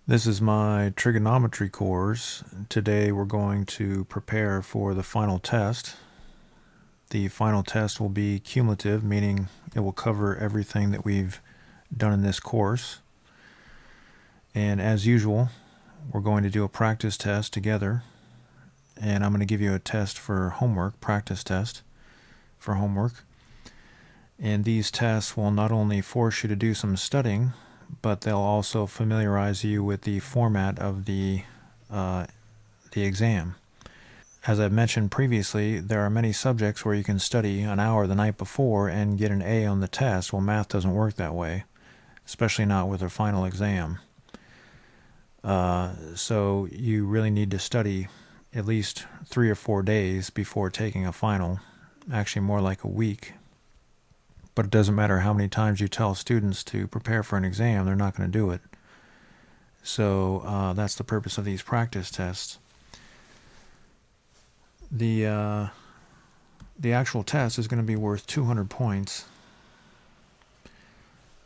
This is my trigonometry course. Today we're going to prepare for the final test. The final test will be cumulative, meaning it will cover everything that we've done in this course. And as usual, we're going to do a practice test together. And I'm going to give you a test for homework, practice test for homework. And these tests will not only force you to do some studying, but they'll also familiarize you with the format of the exam. As I've mentioned previously, there are many subjects where you can study an hour the night before and get an A on the test. Well, math doesn't work that way, especially not with a final exam. So you really need to study at least 3 or 4 days before taking a final, actually more like a week. But it doesn't matter how many times you tell students to prepare for an exam, they're not going to do it. So that's the purpose of these practice tests. The actual test is going to be worth 200 points.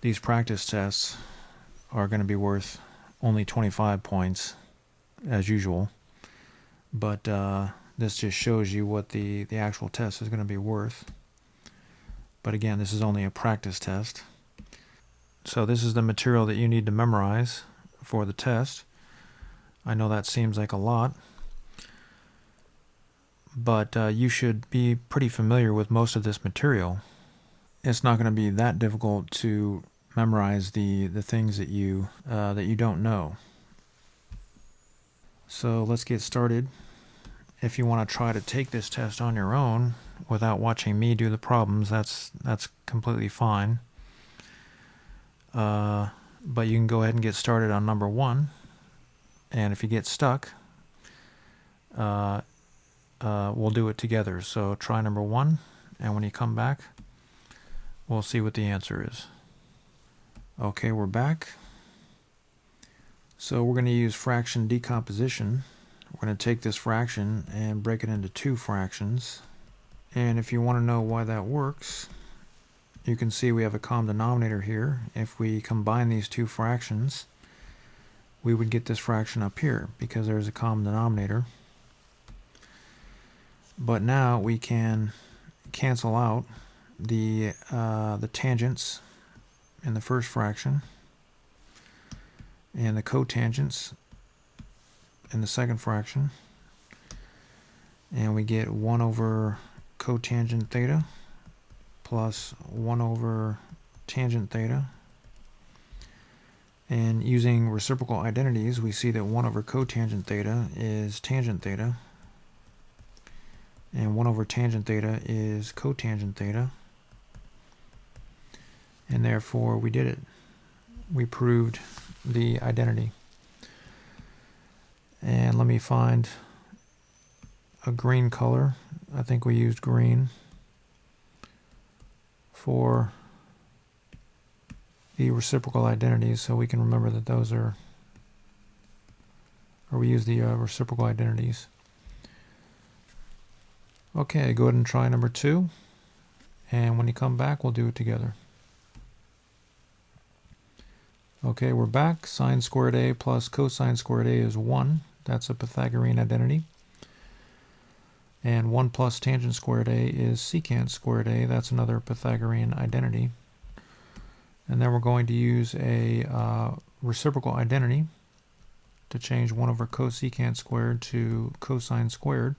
These practice tests are going to be worth only 25 points, as usual. But this just shows you what the actual test is going to be worth. But again, this is only a practice test. So this is the material that you need to memorize for the test. I know that seems like a lot, but you should be pretty familiar with most of this material. It's not going to be that difficult to memorize the things that you don't know. So let's get started. If you want to try to take this test on your own without watching me do the problems, that's completely fine. But you can go ahead and get started on number 1. And if you get stuck, we'll do it together. So try number 1, and when you come back, we'll see what the answer is. Okay, we're back. So we're going to use fraction decomposition. We're going to take this fraction and break it into 2 fractions. And if you want to know why that works, you can see we have a common denominator here. If we combine these 2 fractions, we would get this fraction up here because there's a common denominator. But now we can cancel out the tangents in the first fraction and the cotangents in the second fraction, and we get 1 over cotangent theta plus 1 over tangent theta. And using reciprocal identities, we see that 1 over cotangent theta is tangent theta, and 1 over tangent theta is cotangent theta, and therefore we did it. We proved the identity. And let me find a green color. I think we used green for the reciprocal identities, so we can remember that those are, or we use the reciprocal identities. Okay, go ahead and try number 2, and when you come back, we'll do it together. Okay, we're back. Sine squared A plus cosine squared A is 1. That's a Pythagorean identity. And 1 plus tangent squared A is secant squared A. That's another Pythagorean identity. And then we're going to use a reciprocal identity to change 1 over cosecant squared to cosine squared.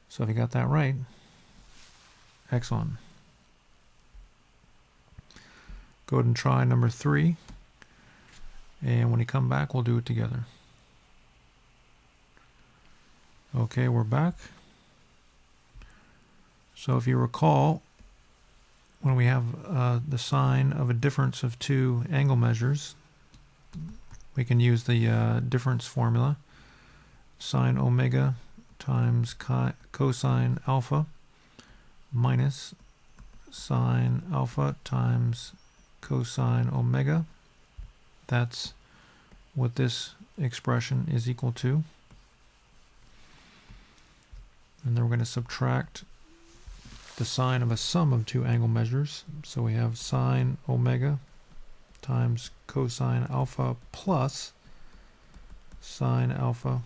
So if you got that right, excellent. Go ahead and try number 3. And when you come back, we'll do it together. Okay, we're back. So if you recall, when we have the sign of a difference of 2 angle measures, we can use the difference formula. Sine omega times cosine alpha minus sine alpha times cosine omega. That's what this expression is equal to. And then we're going to subtract the sine of a sum of 2 angle measures. So we have sine omega times cosine alpha plus sine alpha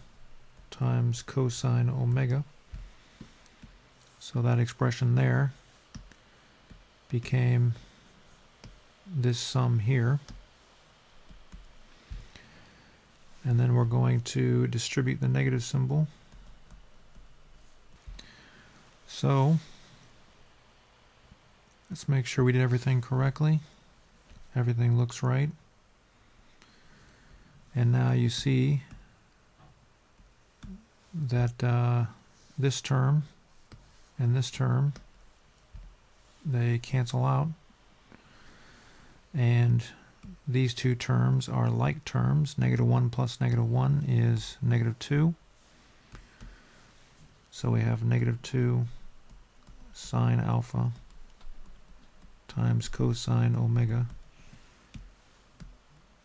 times cosine omega. So that expression there became this sum here. And then we're going to distribute the negative symbol. So let's make sure we did everything correctly. Everything looks right. And now you see that this term and this term, they cancel out. And these two terms are like terms. -1 plus -1 is -2. So we have -2 sine alpha times cosine omega.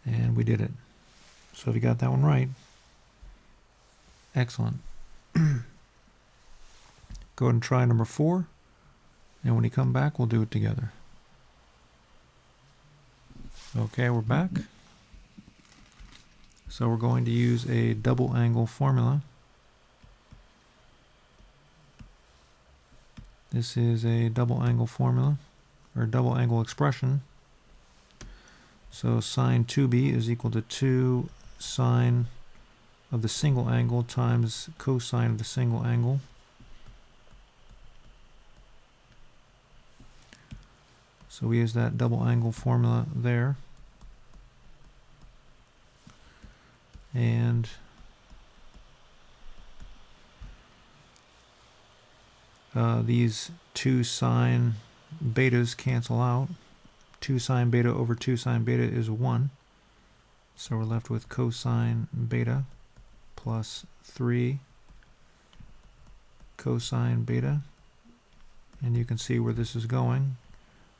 And we did it. So if you got that one right, excellent. Go ahead and try number 4. And when you come back, we'll do it together. Okay, we're back. So we're going to use a double angle formula. This is a double angle formula, or double angle expression. So sine 2b is equal to 2 sine of the single angle times cosine of the single angle. So we use that double angle formula there. And these 2 sine betas cancel out. 2 sine beta over 2 sine beta is 1. So we're left with cosine beta plus 3 cosine beta. And you can see where this is going.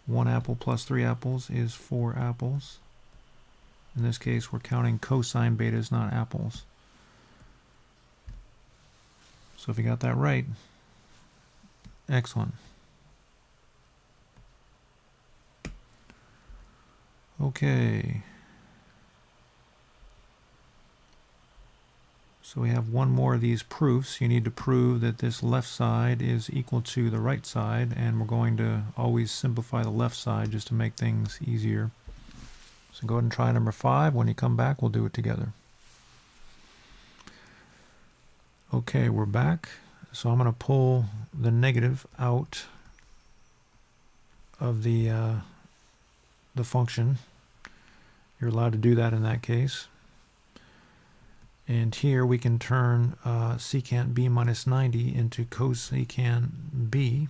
1 apple plus 3 apples is 4 apples. In this case, we're counting cosine betas, not apples. So if you got that right, excellent. Okay. So we have one more of these proofs. You need to prove that this left side is equal to the right side, and we're going to always simplify the left side just to make things easier. So go ahead and try number 5. When you come back, we'll do it together. Okay, we're back. So I'm going to pull the negative out of the function. You're allowed to do that in that case. And here we can turn secant b minus 90 into cosecant b.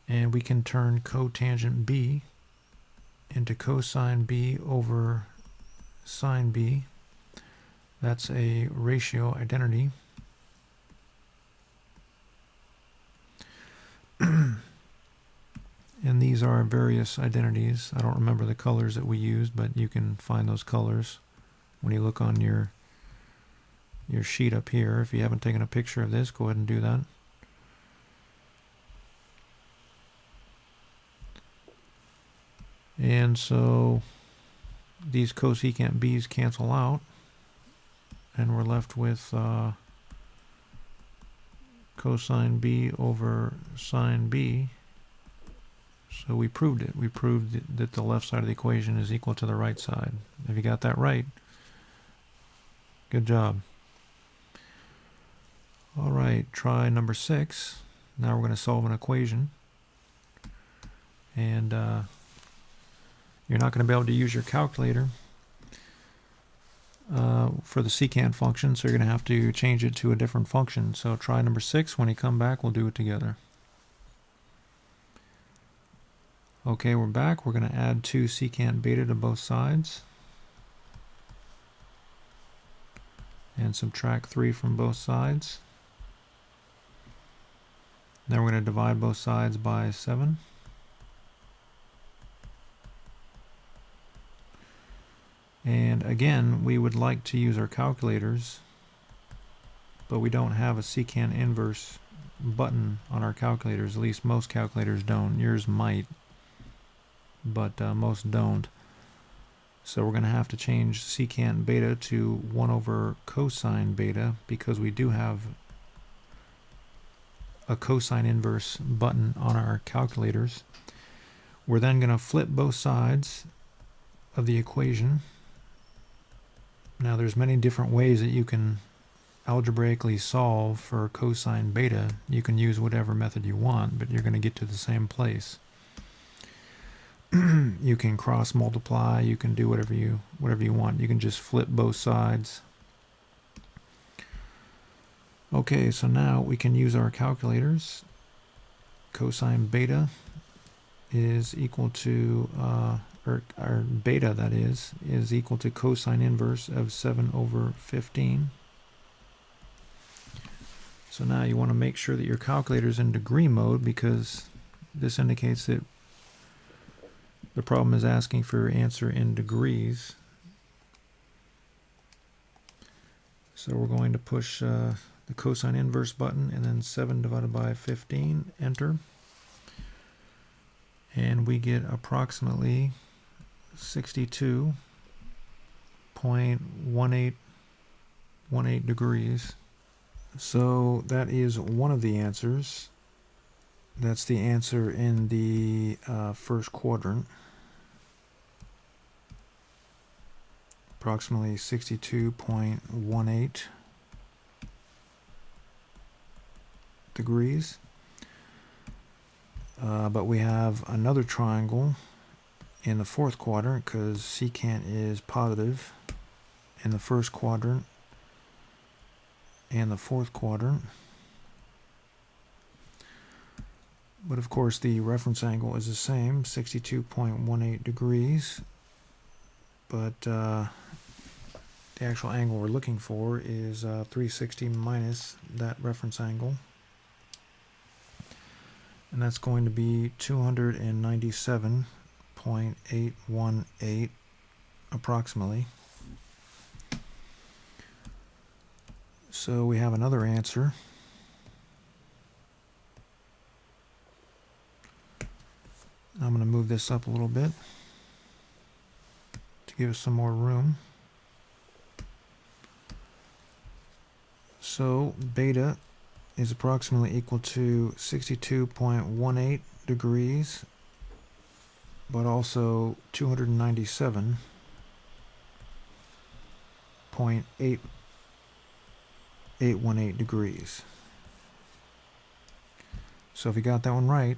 And we can turn cotangent b into cosine b over sine b. That's a ratio identity. And these are various identities. I don't remember the colors that we used, but you can find those colors when you look on your sheet up here. If you haven't taken a picture of this, go ahead and do that. And so these cosecant b's cancel out, and we're left with cosine b over sine b. So we proved it. We proved that the left side of the equation is equal to the right side. If you got that right, good job. All right, try number 6. Now we're going to solve an equation. And you're not going to be able to use your calculator for the secant function, so you're going to have to change it to a different function. So try number 6. When you come back, we'll do it together. Okay, we're back. We're going to add 2 secant beta to both sides. And subtract 3 from both sides. Then we're going to divide both sides by 7. And again, we would like to use our calculators, but we don't have a secant inverse button on our calculators. At least most calculators don't. Yours might, but most don't. So we're going to have to change secant beta to 1 over cosine beta because we do have a cosine inverse button on our calculators. We're then going to flip both sides of the equation. Now there's many different ways that you can algebraically solve for cosine beta. You can use whatever method you want, but you're going to get to the same place. You can cross multiply, you can do whatever you want. You can just flip both sides. Okay, so now we can use our calculators. Cosine beta is equal to, or beta that is equal to cosine inverse of 7 over 15. So now you want to make sure that your calculator is in degree mode because this indicates that the problem is asking for your answer in degrees. So we're going to push the cosine inverse button and then 7 divided by 15, enter. And we get approximately 62.1818 degrees. So that is one of the answers. That's the answer in the first quadrant. Approximately 62.18 degrees. But we have another triangle in the fourth quadrant because secant is positive in the first quadrant and the fourth quadrant. But of course the reference angle is the same, 62.18 degrees. But the actual angle we're looking for is 360 minus that reference angle. And that's going to be 297.818 approximately. So we have another answer. I'm going to move this up a little bit to give us some more room. So beta is approximately equal to 62.18 degrees, but also 297.818 degrees. So if you got that one right,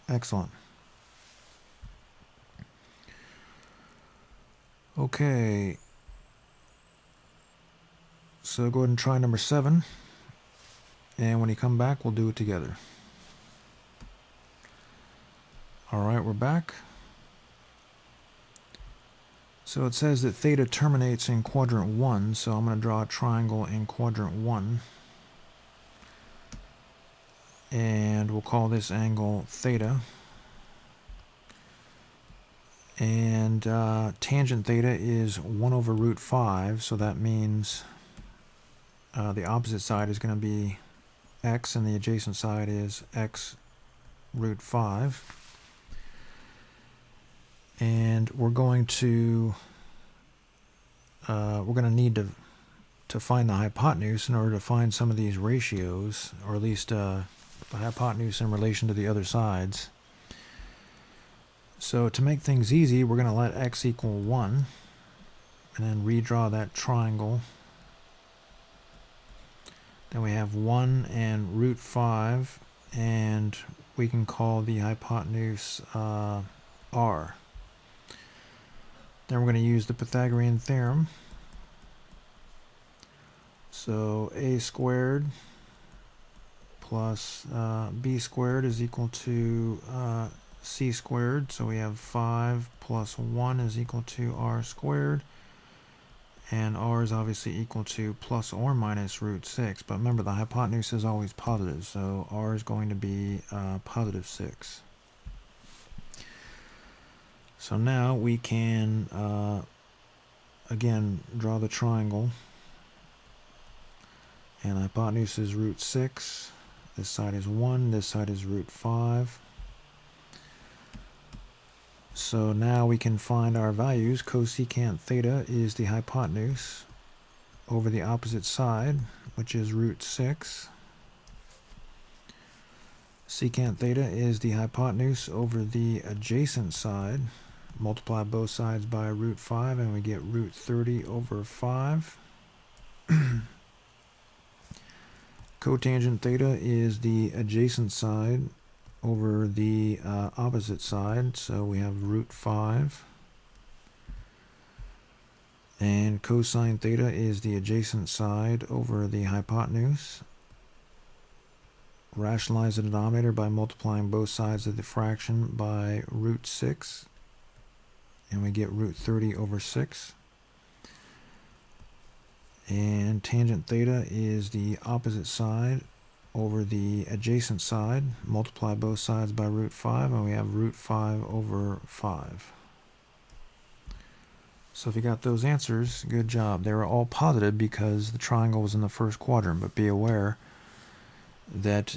excellent. Okay, so go ahead and try number 7. And when you come back, we'll do it together. All right, we're back. So it says that theta terminates in quadrant 1, so I'm going to draw a triangle in quadrant 1. And we'll call this angle theta. And tangent theta is 1 over root 5, so that means the opposite side is going to be x and the adjacent side is x root 5. And we're going to need to find the hypotenuse in order to find some of these ratios, or at least the hypotenuse in relation to the other sides. So to make things easy, we're going to let x equal 1 and then redraw that triangle. Then we have 1 and root 5, and we can call the hypotenuse r. Then we're going to use the Pythagorean theorem. So a squared plus b squared is equal to c squared. So we have 5 plus 1 is equal to r squared. And r is obviously equal to plus or minus root 6. But remember, the hypotenuse is always positive, so r is going to be positive 6. So now we can, again, draw the triangle. And the hypotenuse is root 6. This side is 1, this side is root 5. So now we can find our values. Cosecant theta is the hypotenuse over the opposite side, which is root 6. Secant theta is the hypotenuse over the adjacent side. Multiply both sides by root 5 and we get root 30 over 5. Cotangent theta is the adjacent side over the opposite side, so we have root 5. And cosine theta is the adjacent side over the hypotenuse. Rationalize the denominator by multiplying both sides of the fraction by root 6, and we get root 30 over 6. And tangent theta is the opposite side over the adjacent side. Multiply both sides by root 5, and we have root 5 over 5. So if you got those answers, good job. They were all positive because the triangle was in the first quadrant, but be aware that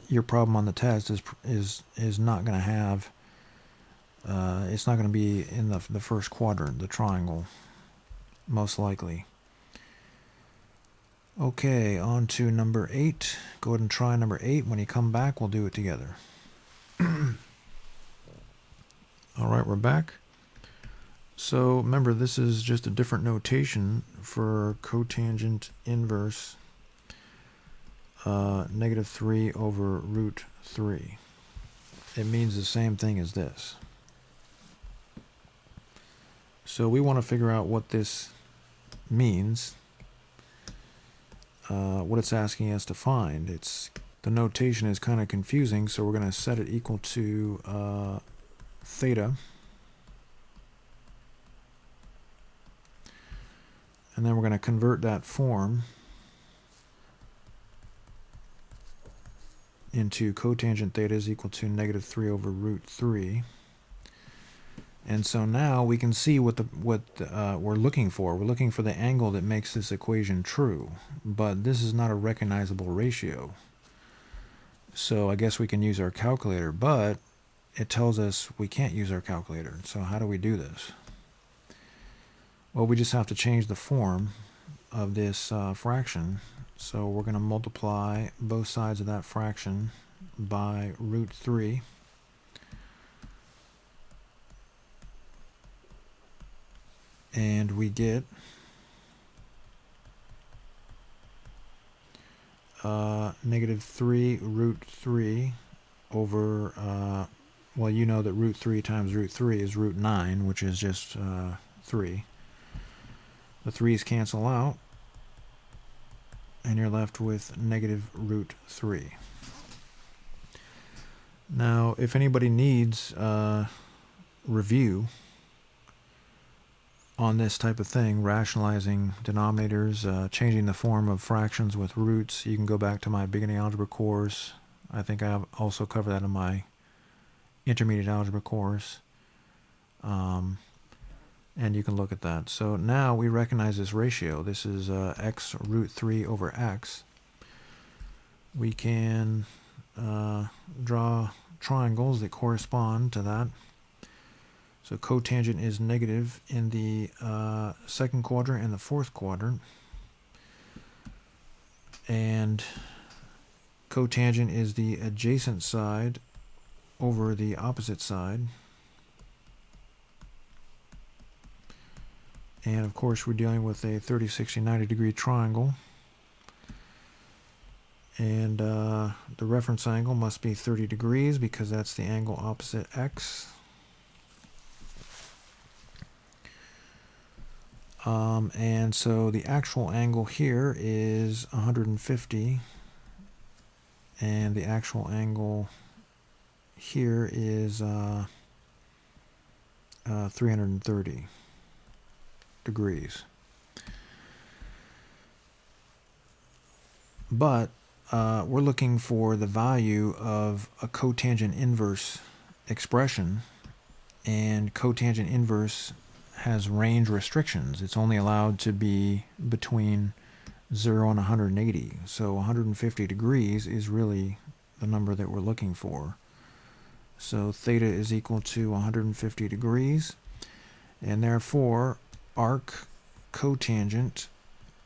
your problem on the test is not going to have, it's not going to be in the first quadrant, the triangle, most likely. Okay, on to number 8. Go ahead and try number 8. When you come back, we'll do it together. All right, we're back. So remember, this is just a different notation for cotangent inverse negative 3 over root 3. It means the same thing as this. So we want to figure out what this means, what it's asking us to find. The notation is kind of confusing, so we're going to set it equal to theta. And then we're going to convert that form into cotangent theta is equal to negative 3 over root 3. And so now we can see what we're looking for. We're looking for the angle that makes this equation true, but this is not a recognizable ratio. So I guess we can use our calculator, but it tells us we can't use our calculator. So how do we do this? Well, we just have to change the form of this fraction. So we're going to multiply both sides of that fraction by root 3. And we get negative 3 root 3 over, well, you know that root 3 times root 3 is root 9, which is just 3. The 3's cancel out, and you're left with negative root 3. Now, if anybody needs review on this type of thing, rationalizing denominators, changing the form of fractions with roots, you can go back to my beginning algebra course. I think I also cover that in my intermediate algebra course. And you can look at that. So now we recognize this ratio. This is x root 3 over x. We can draw triangles that correspond to that. So cotangent is negative in the second quadrant and the fourth quadrant. And cotangent is the adjacent side over the opposite side. And of course we're dealing with a 30, 60, 90 degree triangle. And the reference angle must be 30 degrees because that's the angle opposite x. And so the actual angle here is 150, and the actual angle here is 330 degrees. But we're looking for the value of a cotangent inverse expression, and cotangent inverse has range restrictions. It's only allowed to be between 0 and 180. So 150 degrees is really the number that we're looking for. So theta is equal to 150 degrees, and therefore arc cotangent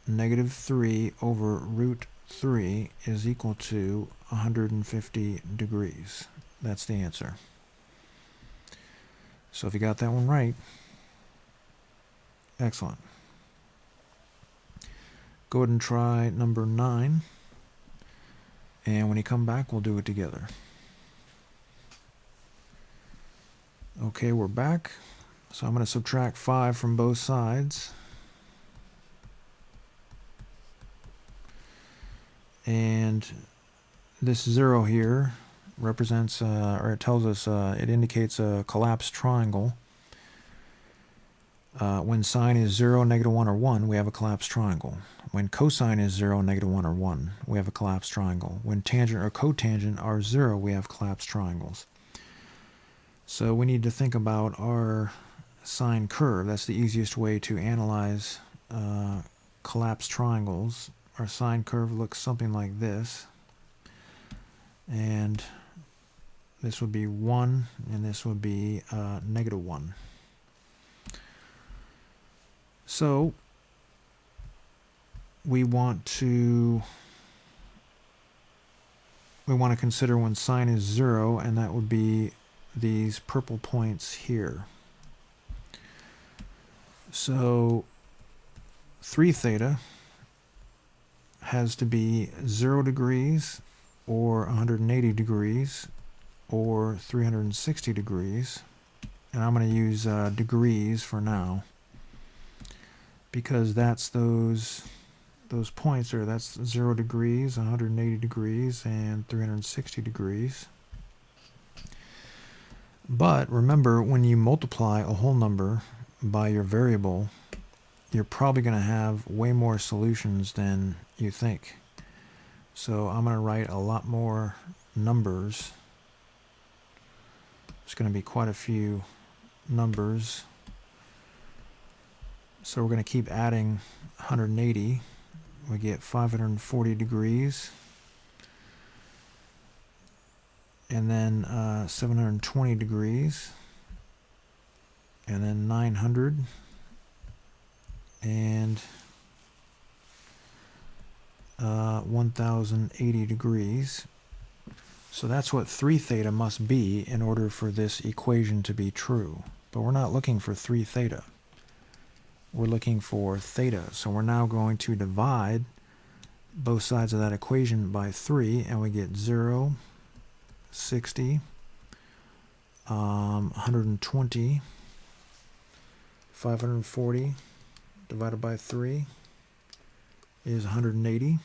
negative 3 over root 3 is equal to 150 degrees. That's the answer. So if you got that one right, excellent. Go ahead and try number 9, and when you come back, we'll do it together. Okay, we're back. So I'm going to subtract 5 from both sides. And this 0 here represents, or it tells us, it indicates a collapsed triangle. When sine is 0, negative 1, or 1, we have a collapsed triangle. When cosine is 0, negative 1, or 1, we have a collapsed triangle. When tangent or cotangent are 0, we have collapsed triangles. So we need to think about our sine curve. That's the easiest way to analyze collapsed triangles. Our sine curve looks something like this. And this would be 1, and this would be negative 1. So we want to consider when sine is 0, and that would be these purple points here. So 3 theta has to be 0 degrees, or 180 degrees, or 360 degrees. And I'm going to use degrees for now, because that's those points are, that's 0 degrees, 180 degrees, and 360 degrees. But remember, when you multiply a whole number by your variable, you're probably going to have way more solutions than you think. So I'm going to write a lot more numbers. There's going to be quite a few numbers. So we're going to keep adding 180. We get 540 degrees. And then 720 degrees, and then 900, and 1080 degrees. So that's what 3 theta must be in order for this equation to be true. But we're not looking for 3 theta. We're looking for theta. So we're now going to divide both sides of that equation by 3, and we get 0, 60, 120, 540 divided by 3 is 180.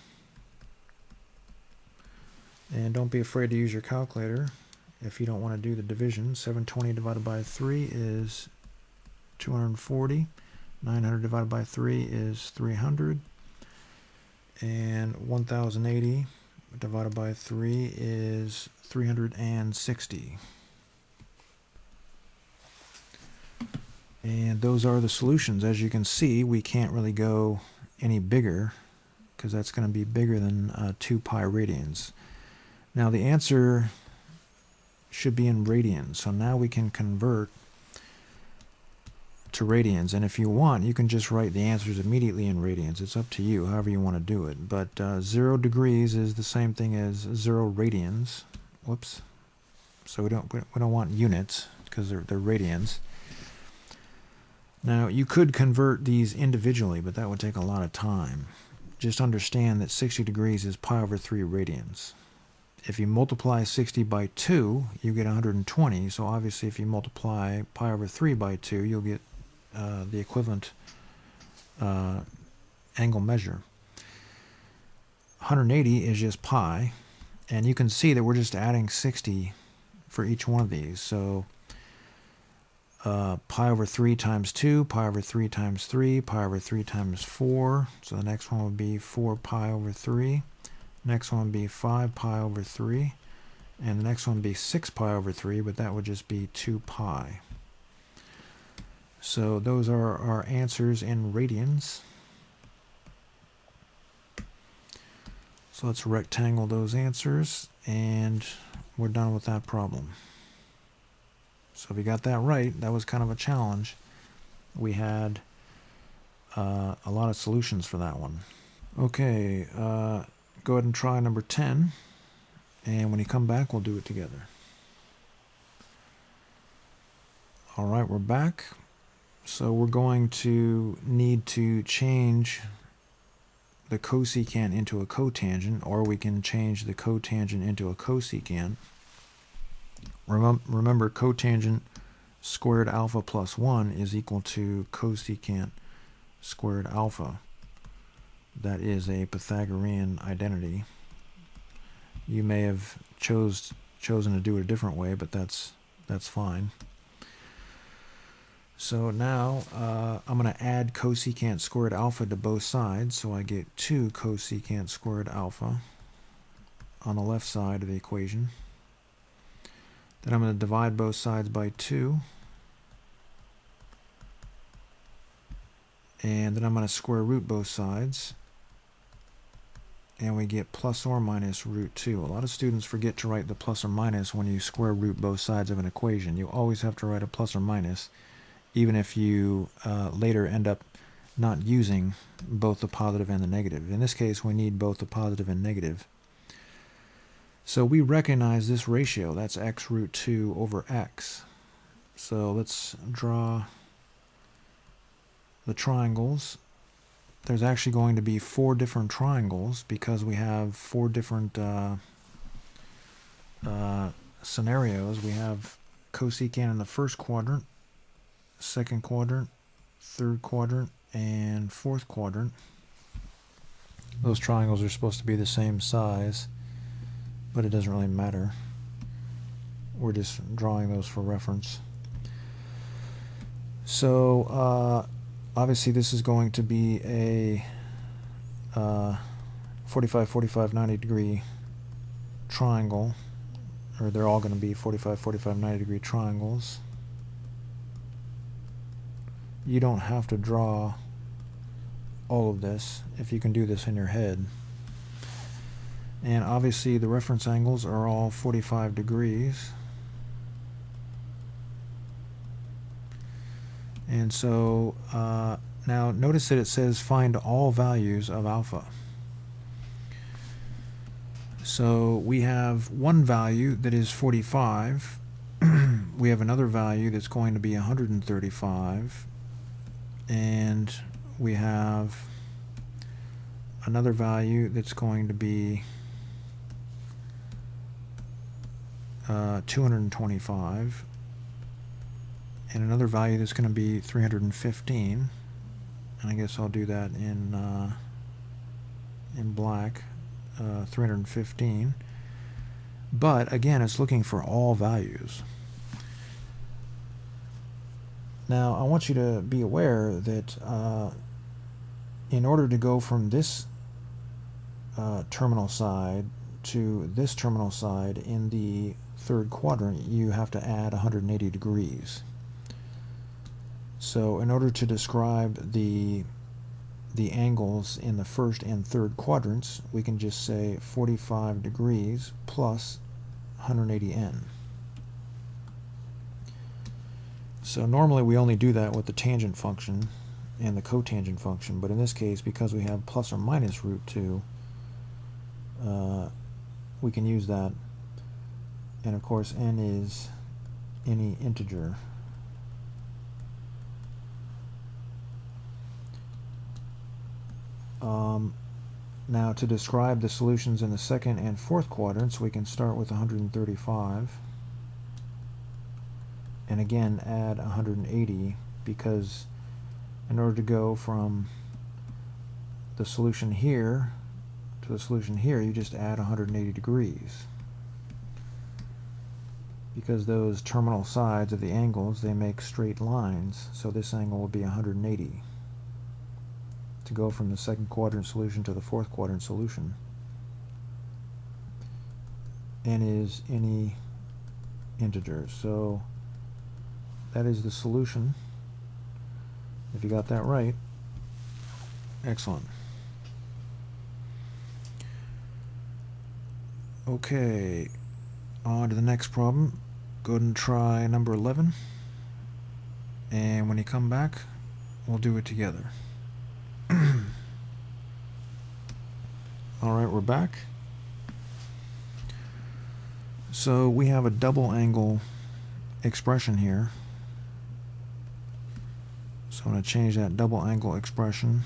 And don't be afraid to use your calculator if you don't want to do the division. 720 divided by 3 is 240. 900 divided by 3 is 300. And 1080 divided by 3 is 360. And those are the solutions. As you can see, we can't really go any bigger, because that's going to be bigger than 2 pi radians. Now the answer should be in radians, so now we can convert to radians. And if you want, you can just write the answers immediately in radians. It's up to you, however you want to do it. But 0 degrees is the same thing as 0 radians. Whoops. So we don't want units, because they're radians. Now you could convert these individually, but that would take a lot of time. Just understand that 60 degrees is pi over 3 radians. If you multiply 60 by 2, you get 120. So obviously if you multiply pi over 3 by 2, you'll get the equivalent angle measure. 180 is just pi, and you can see that we're just adding 60 for each one of these. So pi over 3 times 2, pi over 3 times 3, pi over 3 times 4. So the next one would be 4 pi over 3. Next one would be 5 pi over 3. And the next one would be 6 pi over 3, but that would just be 2 pi. So those are our answers in radians. So let's rectangle those answers, and we're done with that problem. So if you got that right, that was kind of a challenge. We had a lot of solutions for that one. Okay, go ahead and try number 10, and when you come back, we'll do it together. All right, we're back. So we're going to need to change the cosecant into a cotangent, or we can change the cotangent into a cosecant. Remember, cotangent squared alpha plus 1 is equal to cosecant squared alpha. That is a Pythagorean identity. You may have chosen to do it a different way, but that's fine. So now I'm going to add cosecant squared alpha to both sides, so I get 2 cosecant squared alpha on the left side of the equation. Then I'm going to divide both sides by 2. And then I'm going to square root both sides. And we get plus or minus root 2. A lot of students forget to write the plus or minus when you square root both sides of an equation. You always have to write a plus or minus, even if you later end up not using both the positive and the negative. In this case, we need both the positive and negative. So we recognize this ratio. That's x root 2 over x. So let's draw the triangles. There's actually going to be 4 different triangles because we have 4 different scenarios. We have cosecant in the first quadrant, second quadrant, third quadrant, and fourth quadrant. Those triangles are supposed to be the same size, but it doesn't really matter. We're just drawing those for reference. So obviously this is going to be a 45, 45, 90 degree triangle, or they're all going to be 45, 45, 90 degree triangles. You don't have to draw all of this if you can do this in your head. And obviously the reference angles are all 45 degrees. And so now notice that it says find all values of alpha. So we have one value that is 45. We have another value that's going to be 135. And we have another value that's going to be 225. And another value that's going to be 315, and I guess I'll do that in black, 315. But again, it's looking for all values. Now, I want you to be aware that in order to go from this terminal side to this terminal side in the third quadrant, you have to add 180 degrees. So in order to describe the angles in the first and third quadrants, we can just say 45 degrees plus 180n. So normally we only do that with the tangent function and the cotangent function, but in this case, because we have plus or minus root 2, we can use that. And of course, n is any integer. Now to describe the solutions in the second and fourth quadrants, we can start with 135 and again add 180, because in order to go from the solution here to the solution here, you just add 180 degrees, because those terminal sides of the angles, they make straight lines, so this angle will be 180 to go from the second quadrant solution to the fourth quadrant solution. N is any integer, so that is the solution. If you got that right, excellent. Okay, on to the next problem. Go ahead and try number 11. And when you come back, we'll do it together. Alright, we're back. So we have a double angle expression here. So I'm going to change that double angle expression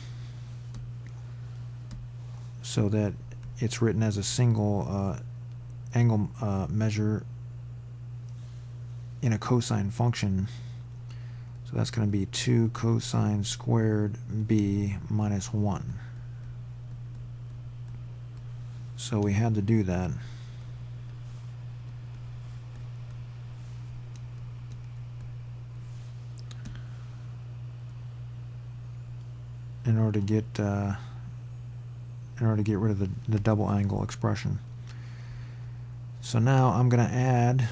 so that it's written as a single angle measure in a cosine function. So that's going to be 2 cosine squared b minus 1. So we had to do that. In order to get rid of the double angle expression. So now I'm going to add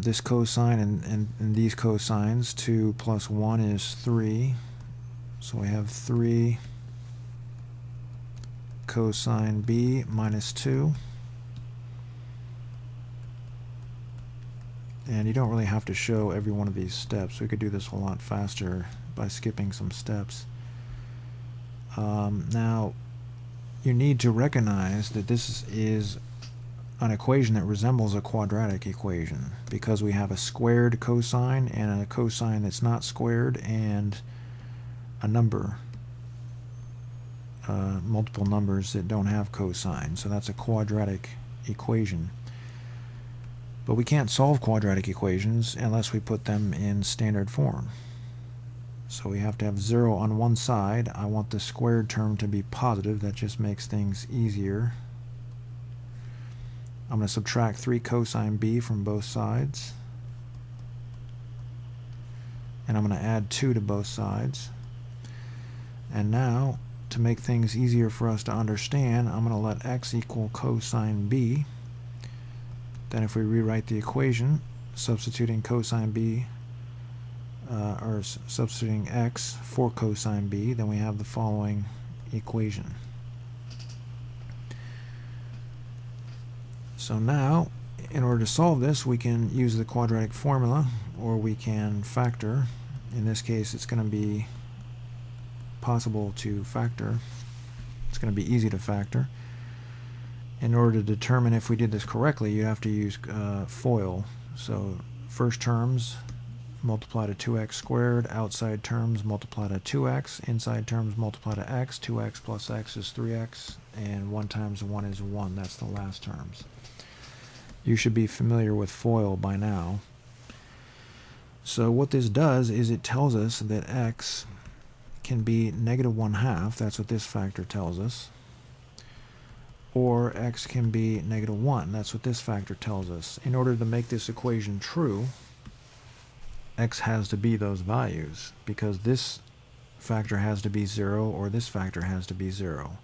this cosine and these cosines. 2 plus 1 is 3. So we have 3 cosine b minus 2. And you don't really have to show every one of these steps. We could do this a lot faster by skipping some steps. Now, you need to recognize that this is an equation that resembles a quadratic equation because we have a squared cosine and a cosine that's not squared and a number, multiple numbers that don't have cosine. So that's a quadratic equation. But we can't solve quadratic equations unless we put them in standard form. So we have to have 0 on one side. I want the squared term to be positive. That just makes things easier. I'm going to subtract 3 cosine b from both sides. And I'm going to add 2 to both sides. And now, to make things easier for us to understand, I'm going to let x equal cosine b. Then if we rewrite the equation, substituting cosine b, or substituting x for cosine b, then we have the following equation. So now, in order to solve this, we can use the quadratic formula, or we can factor. In this case, it's going to be possible to factor. It's going to be easy to factor. In order to determine if we did this correctly, you have to use FOIL. So first terms multiply to 2x squared, outside terms multiply to 2x, inside terms multiply to x, 2x plus x is 3x, and 1 times 1 is 1. That's the last terms. You should be familiar with FOIL by now. So what this does is it tells us that x can be negative 1/2, that's what this factor tells us, or x can be negative 1, that's what this factor tells us. In order to make this equation true, x has to be those values, because this factor has to be 0 or this factor has to be 0.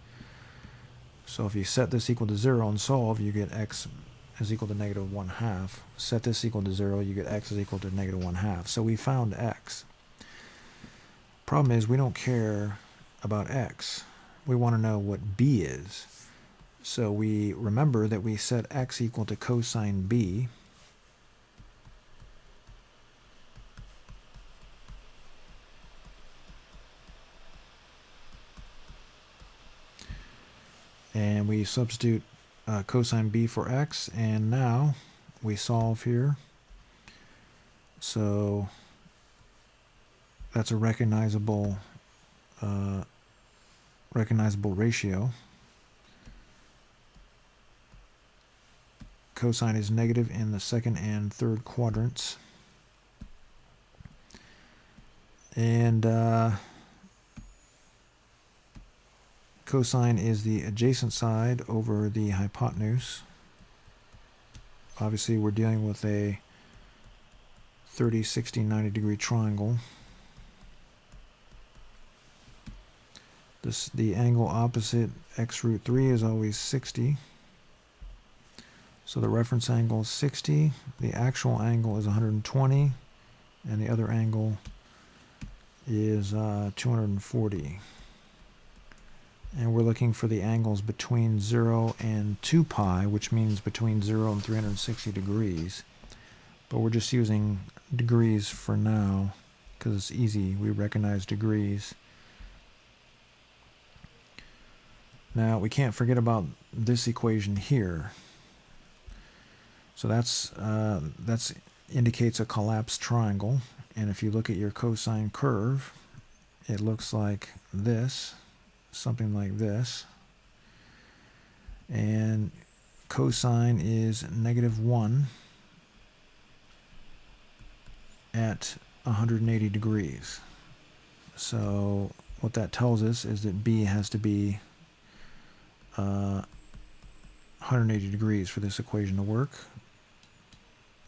So if you set this equal to 0 and solve, you get x is equal to negative 1/2. Set this equal to 0, you get x is equal to negative 1/2. So we found x. Problem is, we don't care about x. We want to know what b is. So we remember that we set x equal to cosine b. And we substitute cosine b for x, and now we solve here. So that's a recognizable ratio. Cosine is negative in the second and third quadrants. And cosine is the adjacent side over the hypotenuse. Obviously, we're dealing with a 30, 60, 90 degree triangle. The angle opposite x root 3 is always 60. So the reference angle is 60, the actual angle is 120, and the other angle is 240. And we're looking for the angles between 0 and 2 pi, which means between 0 and 360 degrees. But we're just using degrees for now because it's easy. We recognize degrees. Now, we can't forget about this equation here. So that's indicates a collapsed triangle. And if you look at your cosine curve, it looks like this, something like this. And cosine is -1 at 180 degrees. So what that tells us is that B has to be 180 degrees for this equation to work.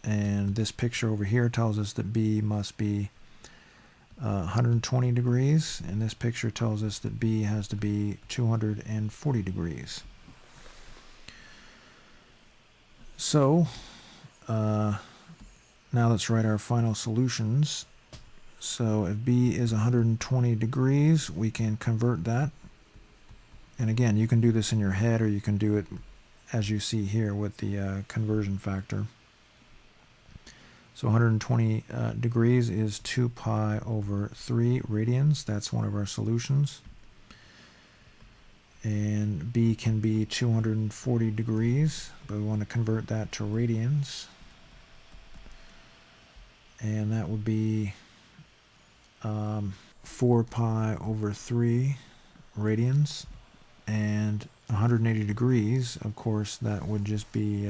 And this picture over here tells us that B must be 120 degrees, and this picture tells us that B has to be 240 degrees. So now let's write our final solutions. So if B is 120 degrees, we can convert that. And again, you can do this in your head, or you can do it as you see here with the conversion factor. So 120 degrees is 2 pi over 3 radians. That's one of our solutions. And B can be 240 degrees, but we want to convert that to radians. And that would be 4 pi over 3 radians. And 180 degrees, of course, that would just be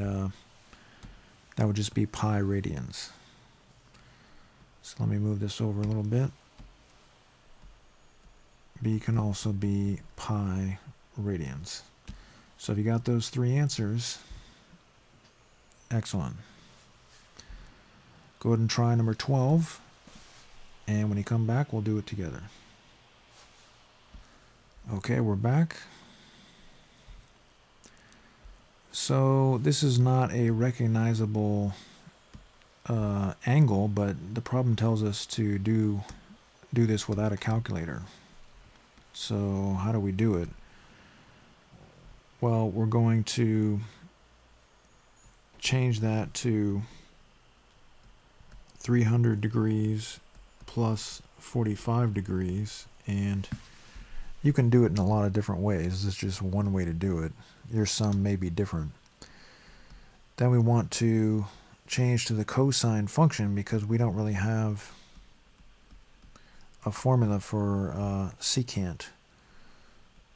pi radians. So let me move this over a little bit. B can also be pi radians. So if you got those three answers, excellent. Go ahead and try number 12, and when you come back, we'll do it together. Okay, we're back. So this is not a recognizable angle, but the problem tells us to do this without a calculator. So how do we do it? Well, we're going to change that to 300 degrees plus 45 degrees, and you can do it in a lot of different ways. This is just one way to do it. Your sum may be different. Then we want to change to the cosine function because we don't really have a formula for secant.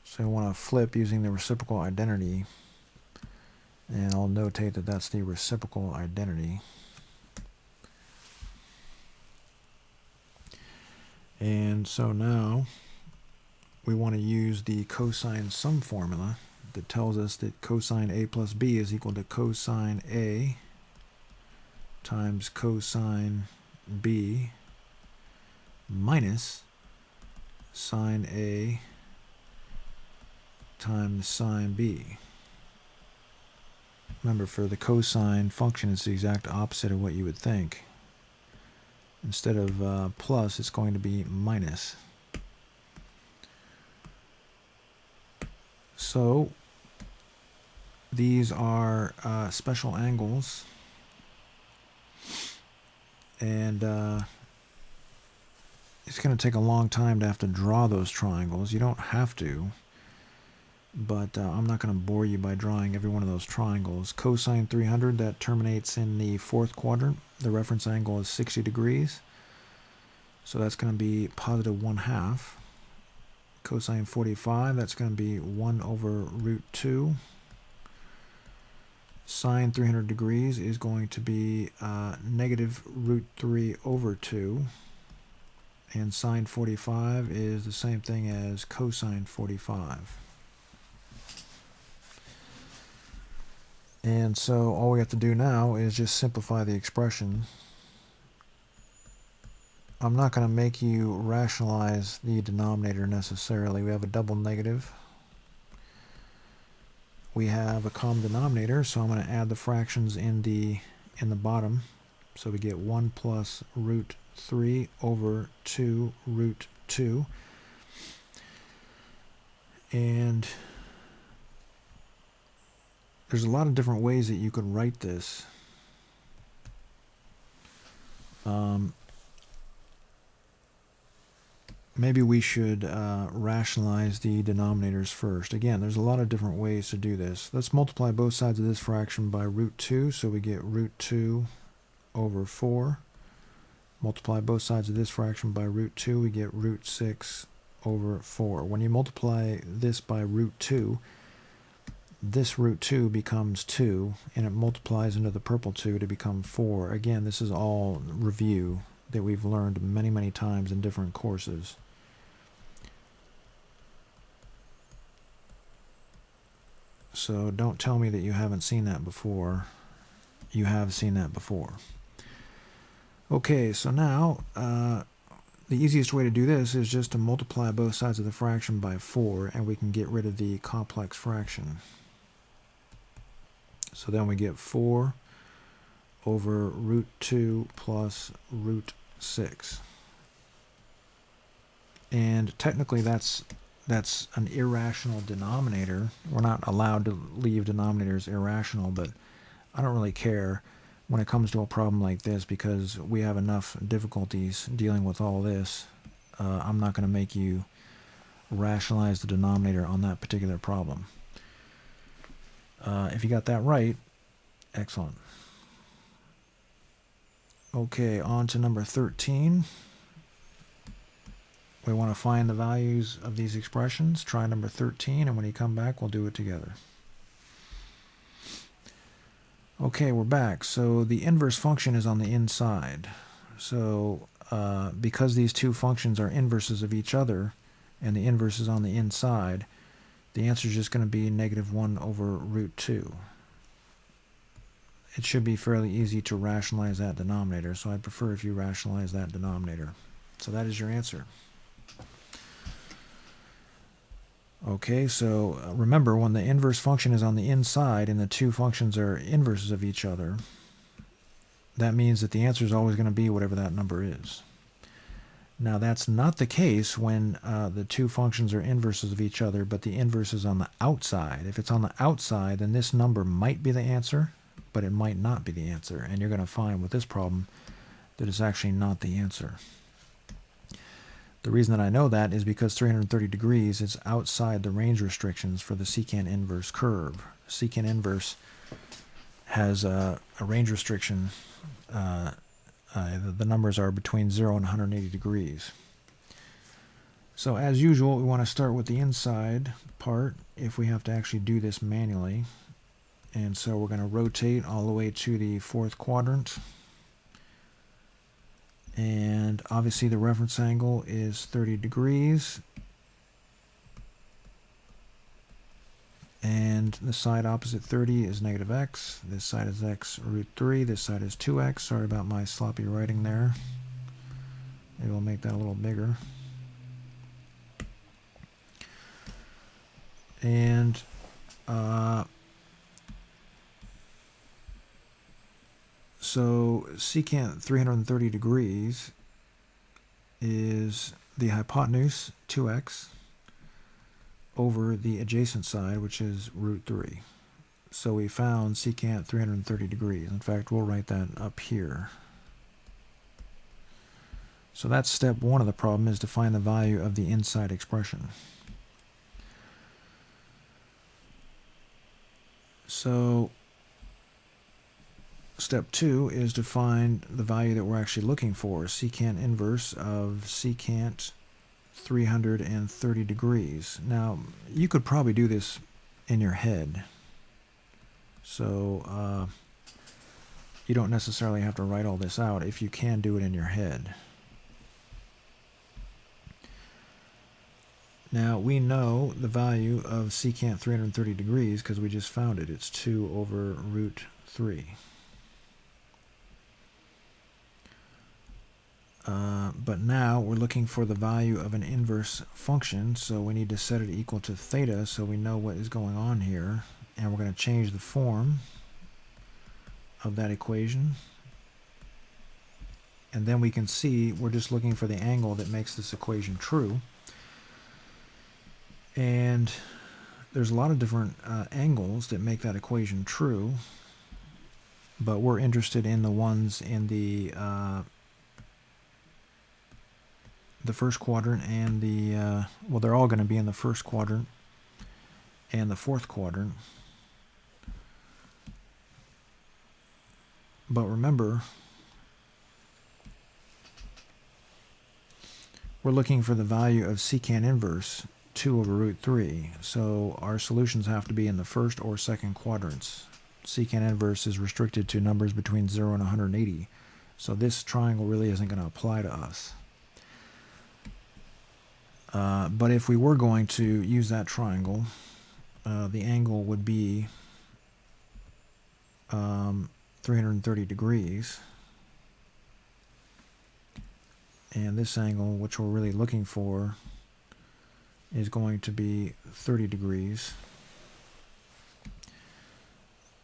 So I want to flip using the reciprocal identity, and I'll notate that that's the reciprocal identity. And so now we want to use the cosine sum formula that tells us that cosine A plus B is equal to cosine A times cosine B minus sine A times sine B. Remember, for the cosine function, it's the exact opposite of what you would think. Instead of plus, it's going to be minus. So these are special angles, and it's going to take a long time to have to draw those triangles. You don't have to, but I'm not going to bore you by drawing every one of those triangles. Cosine 300, that terminates in the fourth quadrant. The reference angle is 60 degrees, so that's going to be positive 1/2. Cosine 45, that's going to be 1 over root 2. Sine 300 degrees is going to be negative root 3 over 2. And sine 45 is the same thing as cosine 45. And so all we have to do now is just simplify the expression. I'm not going to make you rationalize the denominator necessarily. We have a double negative. We have a common denominator, so I'm going to add the fractions in the bottom. So we get 1 plus root 3 over 2 root 2. And there's a lot of different ways that you could write this. Maybe we should rationalize the denominators first. Again, there's a lot of different ways to do this. Let's multiply both sides of this fraction by root 2, so we get root 2 over 4. Multiply both sides of this fraction by root 2, we get root 6 over 4. When you multiply this by root 2, this root 2 becomes 2, and it multiplies into the purple 2 to become 4. Again, this is all review that we've learned many, many times in different courses. So don't tell me that you haven't seen that before. You have seen that before. Okay, so now the easiest way to do this is just to multiply both sides of the fraction by 4, and we can get rid of the complex fraction. So then we get 4 over root 2 plus root 6. And technically that's an irrational denominator. We're not allowed to leave denominators irrational, but I don't really care when it comes to a problem like this because we have enough difficulties dealing with all this. I'm not going to make you rationalize the denominator on that particular problem. If you got that right, excellent. Okay, on to number 13. We want to find the values of these expressions. Try number 13, and when you come back, we'll do it together. Okay, we're back. So the inverse function is on the inside. So because these two functions are inverses of each other, and the inverse is on the inside, the answer is just going to be -1 over root 2. It should be fairly easy to rationalize that denominator, so I'd prefer if you rationalize that denominator. So that is your answer. Okay, so remember, when the inverse function is on the inside and the two functions are inverses of each other, that means that the answer is always going to be whatever that number is. Now, that's not the case when the two functions are inverses of each other, but the inverse is on the outside. If it's on the outside, then this number might be the answer, but it might not be the answer. And you're going to find with this problem that it's actually not the answer. The reason that I know that is because 330 degrees is outside the range restrictions for the secant inverse curve. Secant inverse has a range restriction. The numbers are between 0 and 180 degrees. So as usual, we want to start with the inside part if we have to actually do this manually. And so we're going to rotate all the way to the 4th quadrant. And obviously the reference angle is 30 degrees. And the side opposite 30 is -x. This side is x root 3. This side is 2x. Sorry about my sloppy writing there. Maybe we'll make that a little bigger. And so secant 330 degrees is the hypotenuse, 2x, over the adjacent side, which is root 3. So we found secant 330 degrees. In fact, we'll write that up here. So that's step 1 of the problem, is to find the value of the inside expression. So step 2 is to find the value that we're actually looking for, secant inverse of secant 330 degrees. Now, you could probably do this in your head. So you don't necessarily have to write all this out if you can do it in your head. Now, we know the value of secant 330 degrees because we just found it. It's 2 over root 3. But now we're looking for the value of an inverse function, so we need to set it equal to theta so we know what is going on here. And we're going to change the form of that equation. And then we can see we're just looking for the angle that makes this equation true. And there's a lot of different angles that make that equation true, but we're interested in the ones in the first quadrant and the, well, they're all going to be in the first quadrant and the fourth quadrant. But remember, we're looking for the value of secant inverse 2 over root 3. So our solutions have to be in the first or second quadrants. Secant inverse is restricted to numbers between 0 and 180. So this triangle really isn't going to apply to us. But if we were going to use that triangle, the angle would be 330 degrees. And this angle, which we're really looking for, is going to be 30 degrees.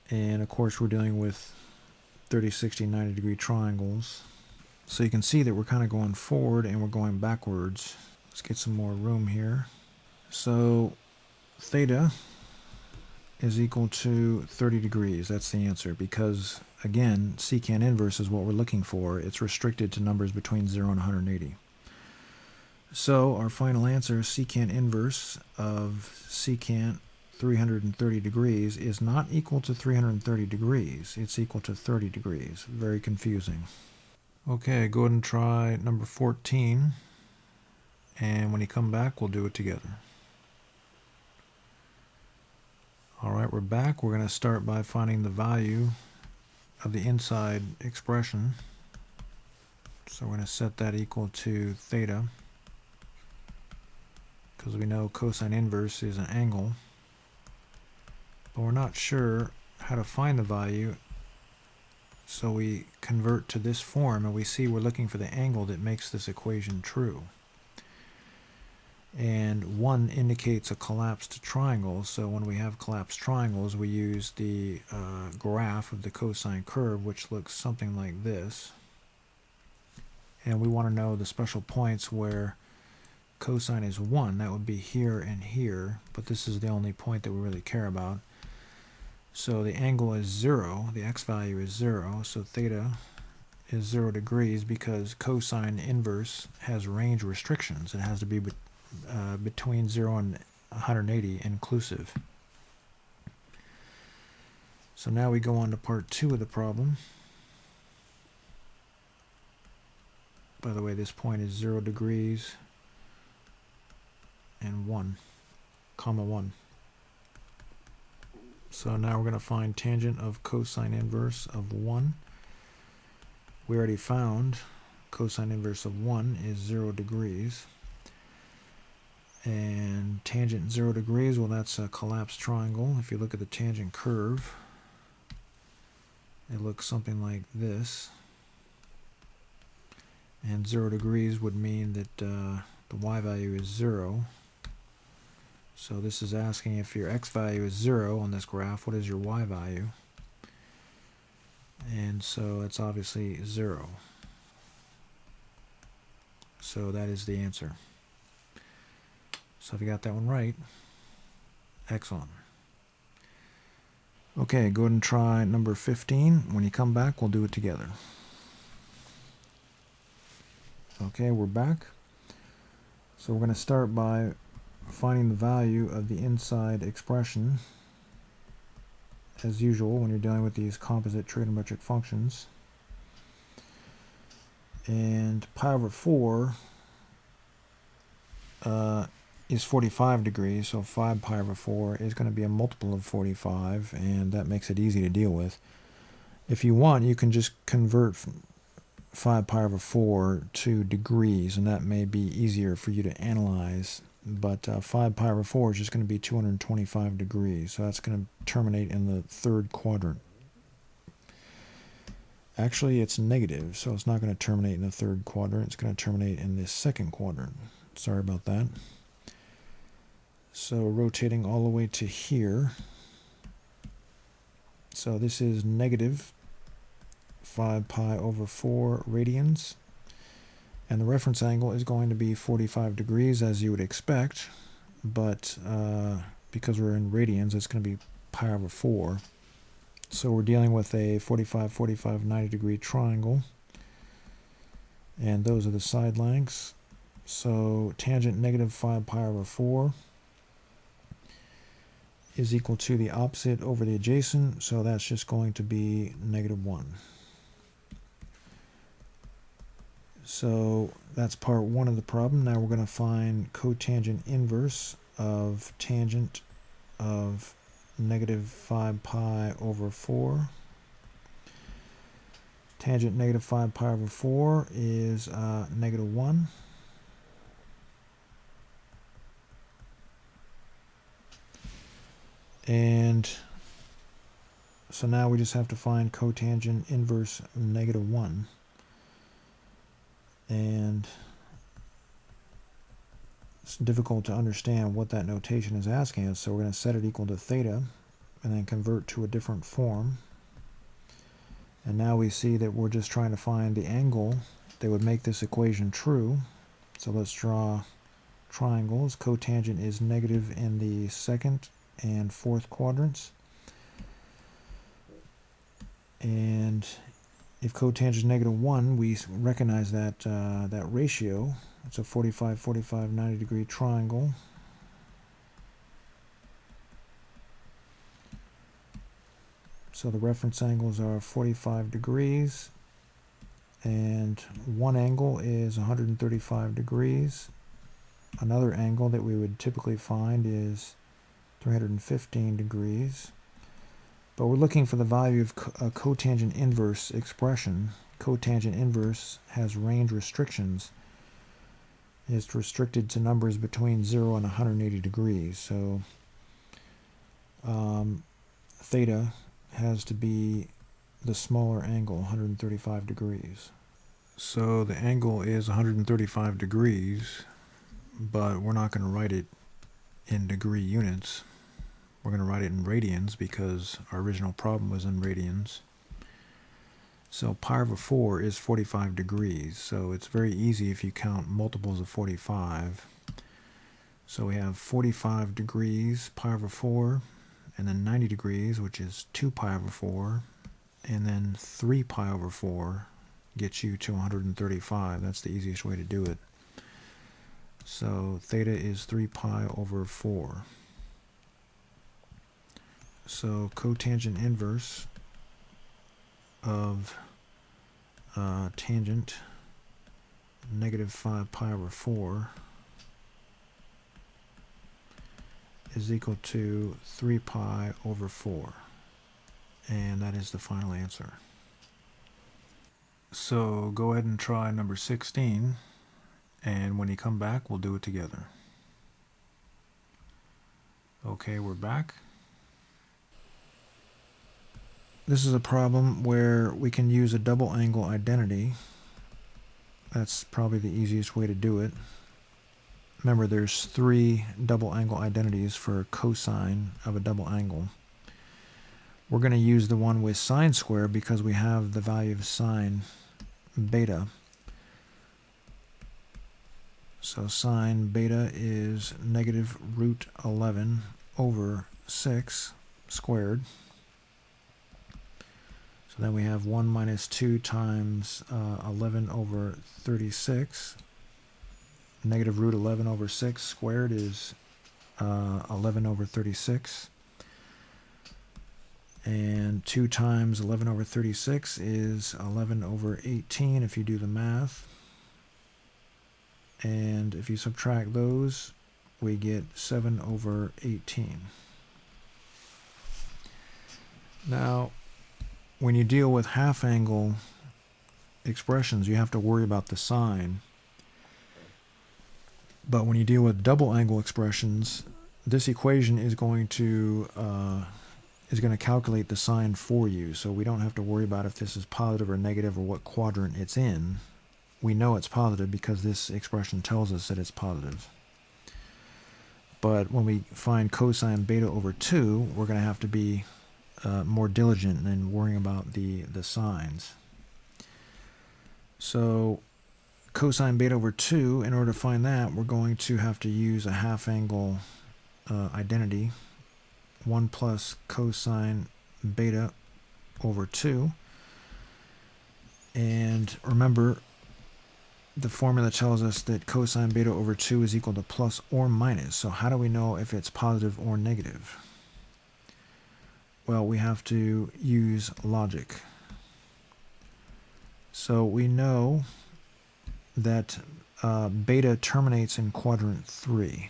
And of course we're dealing with 30, 60, 90 degree triangles. So you can see that we're kind of going forward and we're going backwards. Let's get some more room here. So theta is equal to 30 degrees. That's the answer, because again, secant inverse is what we're looking for. It's restricted to numbers between 0 and 180. So our final answer, secant inverse of secant 330 degrees, is not equal to 330 degrees. It's equal to 30 degrees. Very confusing. Okay, go ahead and try number 14. And when you come back, we'll do it together. All right, we're back. We're going to start by finding the value of the inside expression. So we're going to set that equal to theta, because we know cosine inverse is an angle. But we're not sure how to find the value, so we convert to this form and we see we're looking for the angle that makes this equation true. And 1 indicates a collapsed triangle, so when we have collapsed triangles we use the graph of the cosine curve, which looks something like this. And we want to know the special points where cosine is 1. That would be here and here, but this is the only point that we really care about. So the angle is 0, the x value is 0, so theta is 0 degrees, because cosine inverse has range restrictions. It has to be between 0 and 180 inclusive. So now we go on to part 2 of the problem. By the way, this point is 0 degrees and 1, comma 1. So now we're going to find tangent of cosine inverse of 1. We already found cosine inverse of 1 is 0 degrees. And tangent 0 degrees, well, that's a collapsed triangle. If you look at the tangent curve, it looks something like this. And 0 degrees would mean that the y value is 0. So this is asking, if your x value is 0 on this graph, what is your y value? And so it's obviously 0. So that is the answer. So if you got that one right, excellent. Okay, go ahead and try number 15. When you come back, we'll do it together. Okay, we're back. So we're going to start by finding the value of the inside expression, as usual when you're dealing with these composite trigonometric functions. And pi over 4 is 45 degrees, so 5 pi over 4 is going to be a multiple of 45, and that makes it easy to deal with. If you want, you can just convert 5 pi over 4 to degrees, and that may be easier for you to analyze. But 5 pi over 4 is just going to be 225 degrees, so that's going to terminate in the third quadrant. Actually, it's negative, so it's not going to terminate in the third quadrant. It's going to terminate in the second quadrant. Sorry about that. So rotating all the way to here. So this is negative 5 pi over 4 radians. And the reference angle is going to be 45 degrees, as you would expect, but because we're in radians, it's going to be pi over 4. So we're dealing with a 45, 45, 90 degree triangle, and those are the side lengths. So tangent negative 5 pi over 4 is equal to the opposite over the adjacent, so that's just going to be negative 1. So that's part 1 of the problem. Now we're going to find cotangent inverse of tangent of negative 5 pi over 4. Tangent negative 5 pi over 4 is negative 1. And so now we just have to find cotangent inverse negative 1. And it's difficult to understand what that notation is asking us, so we're going to set it equal to theta and then convert to a different form. And now we see that we're just trying to find the angle that would make this equation true. So let's draw triangles. Cotangent is negative in the second and fourth quadrants. And if cotangent is negative 1, we recognize that that ratio. It's a 45, 45, 90 degree triangle. So the reference angles are 45 degrees, and one angle is 135 degrees. Another angle that we would typically find is 315 degrees. But we're looking for the value of a cotangent inverse expression. Cotangent inverse has range restrictions. It's restricted to numbers between 0 and 180 degrees. So theta has to be the smaller angle, 135 degrees. So the angle is 135 degrees, but we're not going to write it in degree units. We're going to write it in radians because our original problem was in radians. So pi over 4 is 45 degrees, so it's very easy if you count multiples of 45. So we have 45 degrees, pi over 4, and then 90 degrees, which is 2 pi over 4, and then 3 pi over 4 gets you to 135. That's the easiest way to do it. So theta is 3 pi over 4. So cotangent inverse of tangent negative 5 pi over 4 is equal to 3 pi over 4. And that is the final answer. So go ahead and try number 16, and when you come back, we'll do it together. Okay, we're back. This is a problem where we can use a double angle identity. That's probably the easiest way to do it. Remember, there's 3 double angle identities for cosine of a double angle. We're going to use the one with sine square because we have the value of sine beta. So sine beta is negative root 11 over 6 squared. So then we have 1 minus 2 times 11 over 36. Negative root 11 over 6 squared is 11 over 36. And 2 times 11 over 36 is 11 over 18 if you do the math. And if you subtract those, we get 7 over 18. Now, when you deal with half angle expressions, you have to worry about the sign. But when you deal with double angle expressions, this equation is going to calculate the sign for you. So we don't have to worry about if this is positive or negative or what quadrant it's in. We know it's positive because this expression tells us that it's positive. But when we find cosine beta over 2, we're going to have to be more diligent in worrying about the signs. So cosine beta over 2, in order to find that, we're going to have to use a half angle identity. 1 plus cosine beta over 2. And remember, the formula tells us that cosine beta over 2 is equal to plus or minus. So how do we know if it's positive or negative? Well, we have to use logic. So we know that beta terminates in quadrant 3.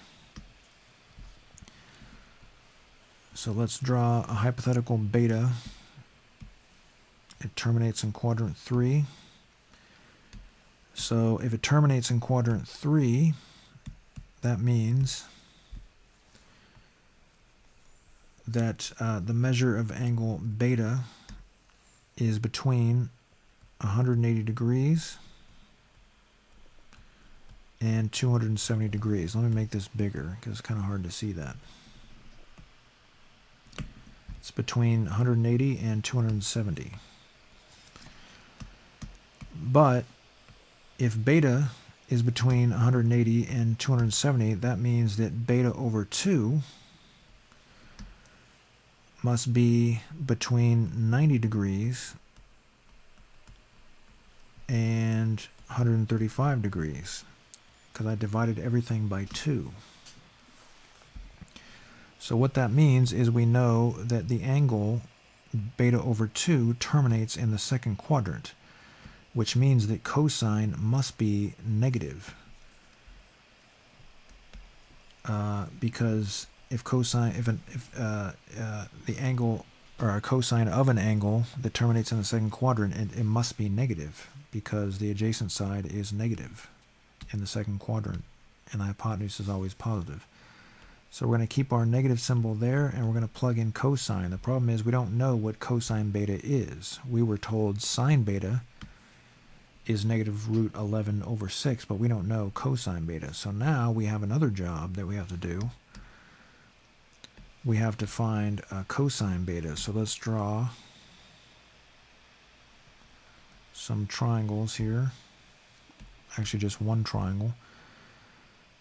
So let's draw a hypothetical beta. It terminates in quadrant 3. So if it terminates in quadrant 3, that means that the measure of angle beta is between 180 degrees and 270 degrees. Let me make this bigger because it's kind of hard to see that. It's between 180 and 270. But if beta is between 180 and 270, that means that beta over 2 must be between 90 degrees and 135 degrees, because I divided everything by 2. So what that means is we know that the angle beta over 2 terminates in the second quadrant, which means that cosine must be negative. Because if the angle, or a cosine of an angle that terminates in the second quadrant, it must be negative, because the adjacent side is negative in the second quadrant, and the hypotenuse is always positive. So we're going to keep our negative symbol there, and we're going to plug in cosine. The problem is we don't know what cosine beta is. We were told sine beta is negative root 11 over 6, but we don't know cosine beta. So now we have another job that we have to do. We have to find cosine beta. So let's draw some triangles here. Actually, just one triangle.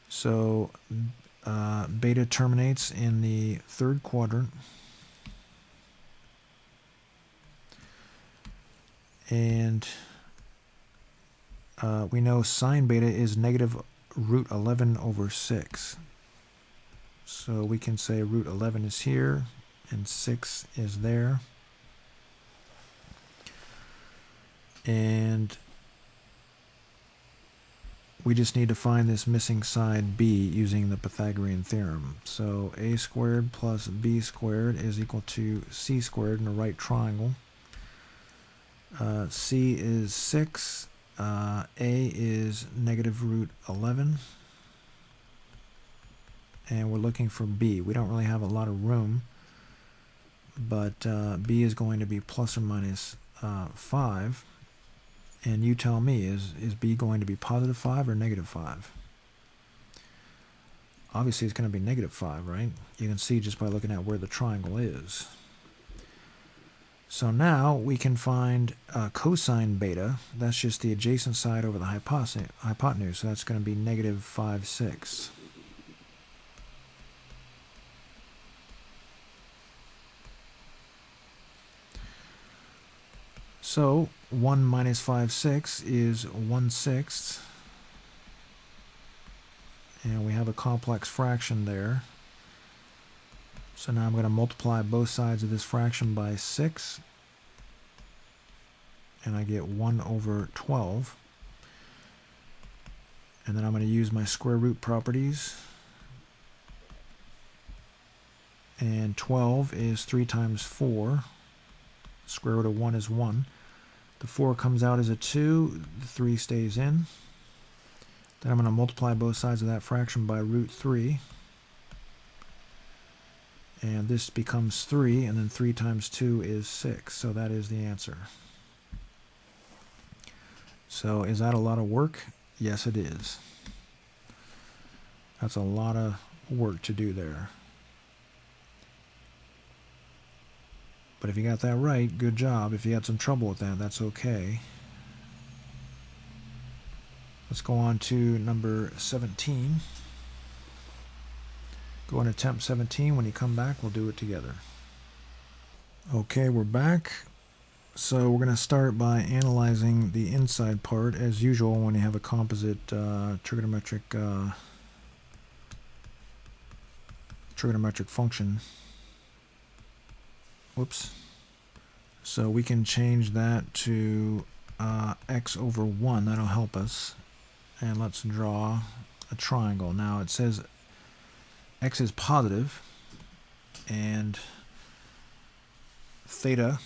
So beta terminates in the third quadrant. And we know sine beta is negative root 11 over 6. So we can say root 11 is here and 6 is there. And we just need to find this missing side b using the Pythagorean theorem. So a squared plus b squared is equal to c squared in a right triangle. C is 6. A is negative root 11. And we're looking for b. We don't really have a lot of room, but b is going to be plus or minus 5. And you tell me, is b going to be positive 5 or negative 5? Obviously, it's going to be negative 5, right? You can see just by looking at where the triangle is. So now we can find cosine beta. That's just the adjacent side over the hypotenuse. So that's going to be negative 5, 6. So 1 minus 5, 6 is 1/6. And we have a complex fraction there. So now I'm going to multiply both sides of this fraction by 6. And I get 1 over 12. And then I'm going to use my square root properties. And 12 is 3 times 4. Square root of 1 is 1. The 4 comes out as a 2. The 3 stays in. Then I'm going to multiply both sides of that fraction by root 3. And this becomes 3, and then 3 times 2 is 6. So that is the answer. So is that a lot of work? Yes, it is. That's a lot of work to do there. But if you got that right, good job. If you had some trouble with that, that's okay. Let's Let's go on to number 17. Go on attempt 17. When you come back, we'll do it together. Okay, we're back. So we're going to start by analyzing the inside part, as usual when you have a composite trigonometric function. Whoops. So we can change that to x over 1. That'll help us. And let's draw a triangle. Now it says x is positive and theta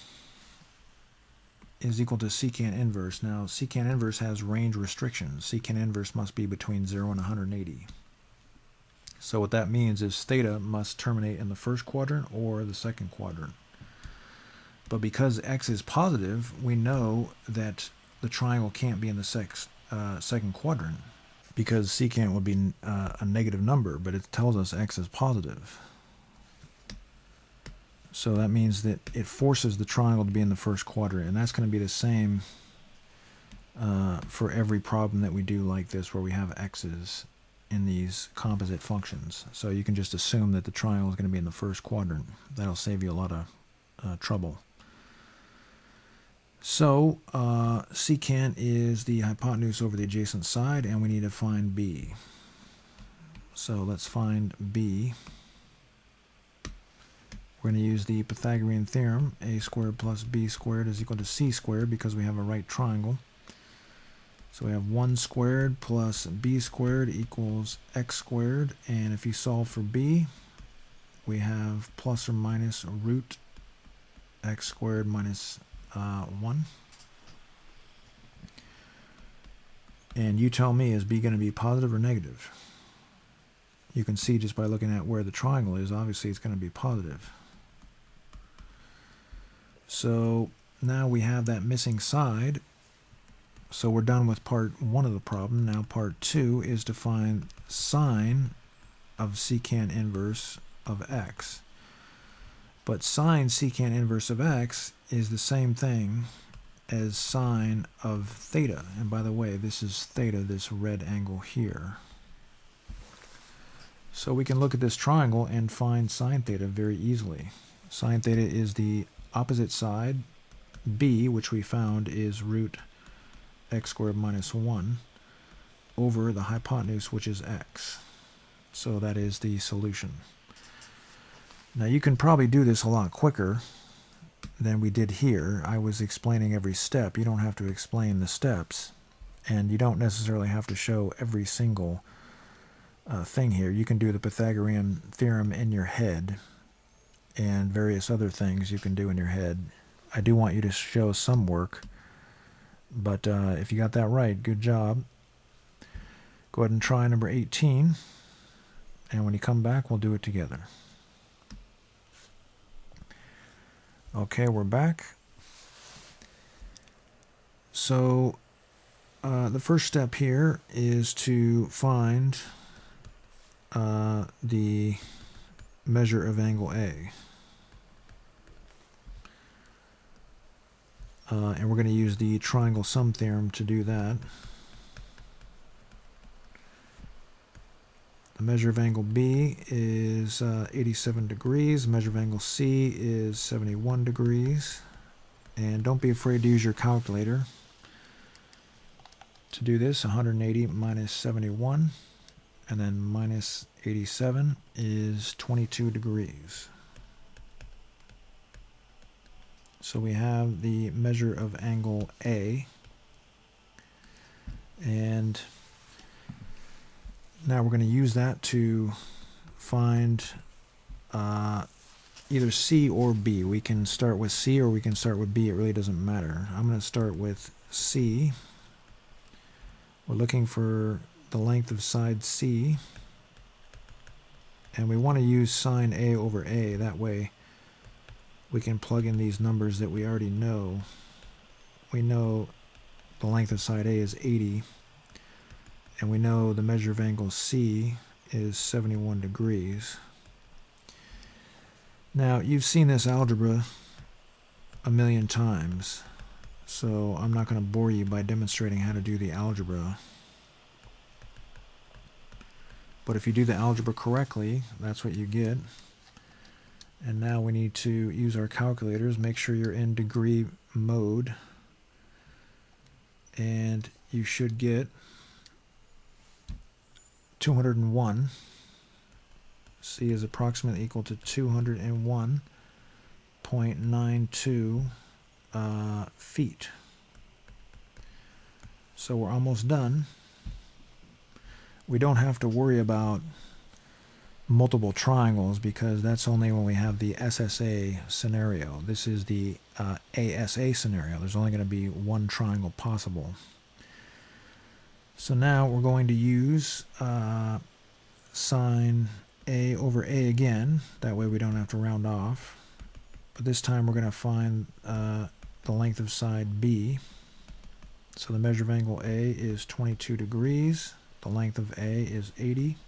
is equal to secant inverse. Now secant inverse has range restrictions. Secant inverse must be between 0 and 180. So what that means is theta must terminate in the first quadrant or the second quadrant. But because x is positive, we know that the triangle can't be in the second quadrant, because secant would be a negative number, but it tells us x is positive. So that means that it forces the triangle to be in the first quadrant, and that's going to be the same for every problem that we do like this, where we have x's in these composite functions. So you can just assume that the triangle is going to be in the first quadrant. That'll save you a lot of trouble. So secant is the hypotenuse over the adjacent side, and we need to find b. So let's find b. We're going to use the Pythagorean theorem. A squared plus b squared is equal to c squared, because we have a right triangle. So we have 1 squared plus b squared equals x squared. And if you solve for b, we have plus or minus root x squared minus 1. And you tell me, is b going to be positive or negative? You can see just by looking at where the triangle is, obviously it's going to be positive. So now we have that missing side. So we're done with part 1 of the problem. Now part 2 is to find sine of secant inverse of x. But sine secant inverse of x is the same thing as sine of theta. And by the way, this is theta, this red angle here. So we can look at this triangle and find sine theta very easily. Sine theta is the opposite side, b, which we found is root x squared minus 1, over the hypotenuse, which is x. So that is the solution. Now you can probably do this a lot quicker than we did here. I was explaining every step. You don't have to explain the steps, and you don't necessarily have to show every single thing here. You can do the Pythagorean theorem in your head, and various other things you can do in your head. I do want you to show some work, but if you got that right, good job. Go ahead and try number 18, and when you come back, we'll do it together. Okay, we're back. So the first step here is to find the measure of angle A. And we're going to use the triangle sum theorem to do that. The measure of angle B is 87 degrees. The measure of angle C is 71 degrees. And don't be afraid to use your calculator. To do this, 180 minus 71, and then minus 87 is 22 degrees. So we have the measure of angle A, and now we're going to use that to find either C or B. We can start with C or we can start with B. It really doesn't matter. I'm going to start with C. We're looking for the length of side C, and we want to use sine A over A. That way we can plug in these numbers that we already know. We know the length of side A is 80, and we know the measure of angle C is 71 degrees. Now, you've seen this algebra a million times, so I'm not going to bore you by demonstrating how to do the algebra. But if you do the algebra correctly, that's what you get. And now we need to use our calculators. Make sure you're in degree mode. And you should get 201. C is approximately equal to 201.92 feet. So we're almost done. We don't have to worry about multiple triangles because that's only when we have the SSA scenario. This is the ASA scenario. There's only going to be one triangle possible. So now we're going to use sine A over A again. That way we don't have to round off. But this time we're going to find the length of side B. So the measure of angle A is 22 degrees. The length of A is 80.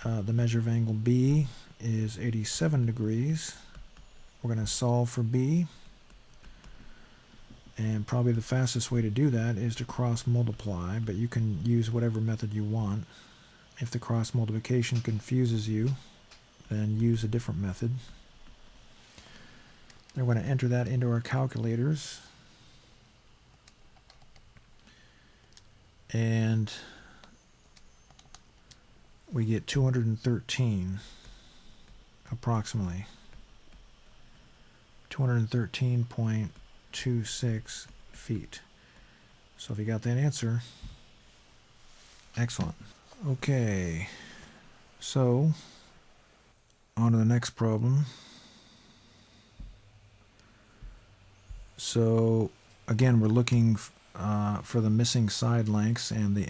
The measure of angle B is 87 degrees. We're going to solve for B. And probably the fastest way to do that is to cross multiply, but you can use whatever method you want. If the cross multiplication confuses you, then use a different method. Then we're going to enter that into our calculators. And we get 213 approximately. 213.26 feet. So if you got that answer, excellent. Okay, so on to the next problem. So again, we're looking for the missing side lengths, and the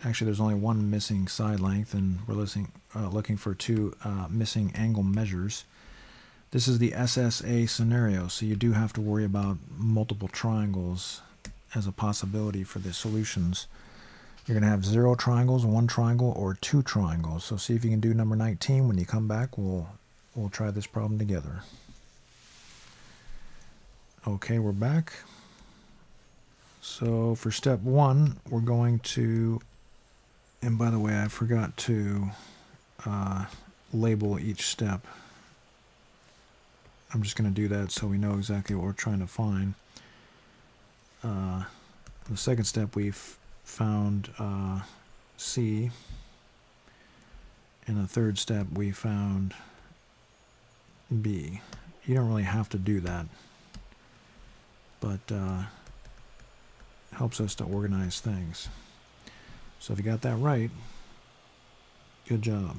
actually there's only one missing side length, and we're looking for two missing angle measures. This is the SSA scenario, so you do have to worry about multiple triangles as a possibility for the solutions. You're going to have 0 triangles, 1 triangle, or 2 triangles. So see if you can do number 19. When you come back, we'll try this problem together. Okay, we're back. So for step 1, we're going to, and by the way, I forgot to label each step. I'm just going to do that so we know exactly what we're trying to find. The second step, we've found C. In the third step, we found B. You don't really have to do that, but helps us to organize things. So if you got that right, good job.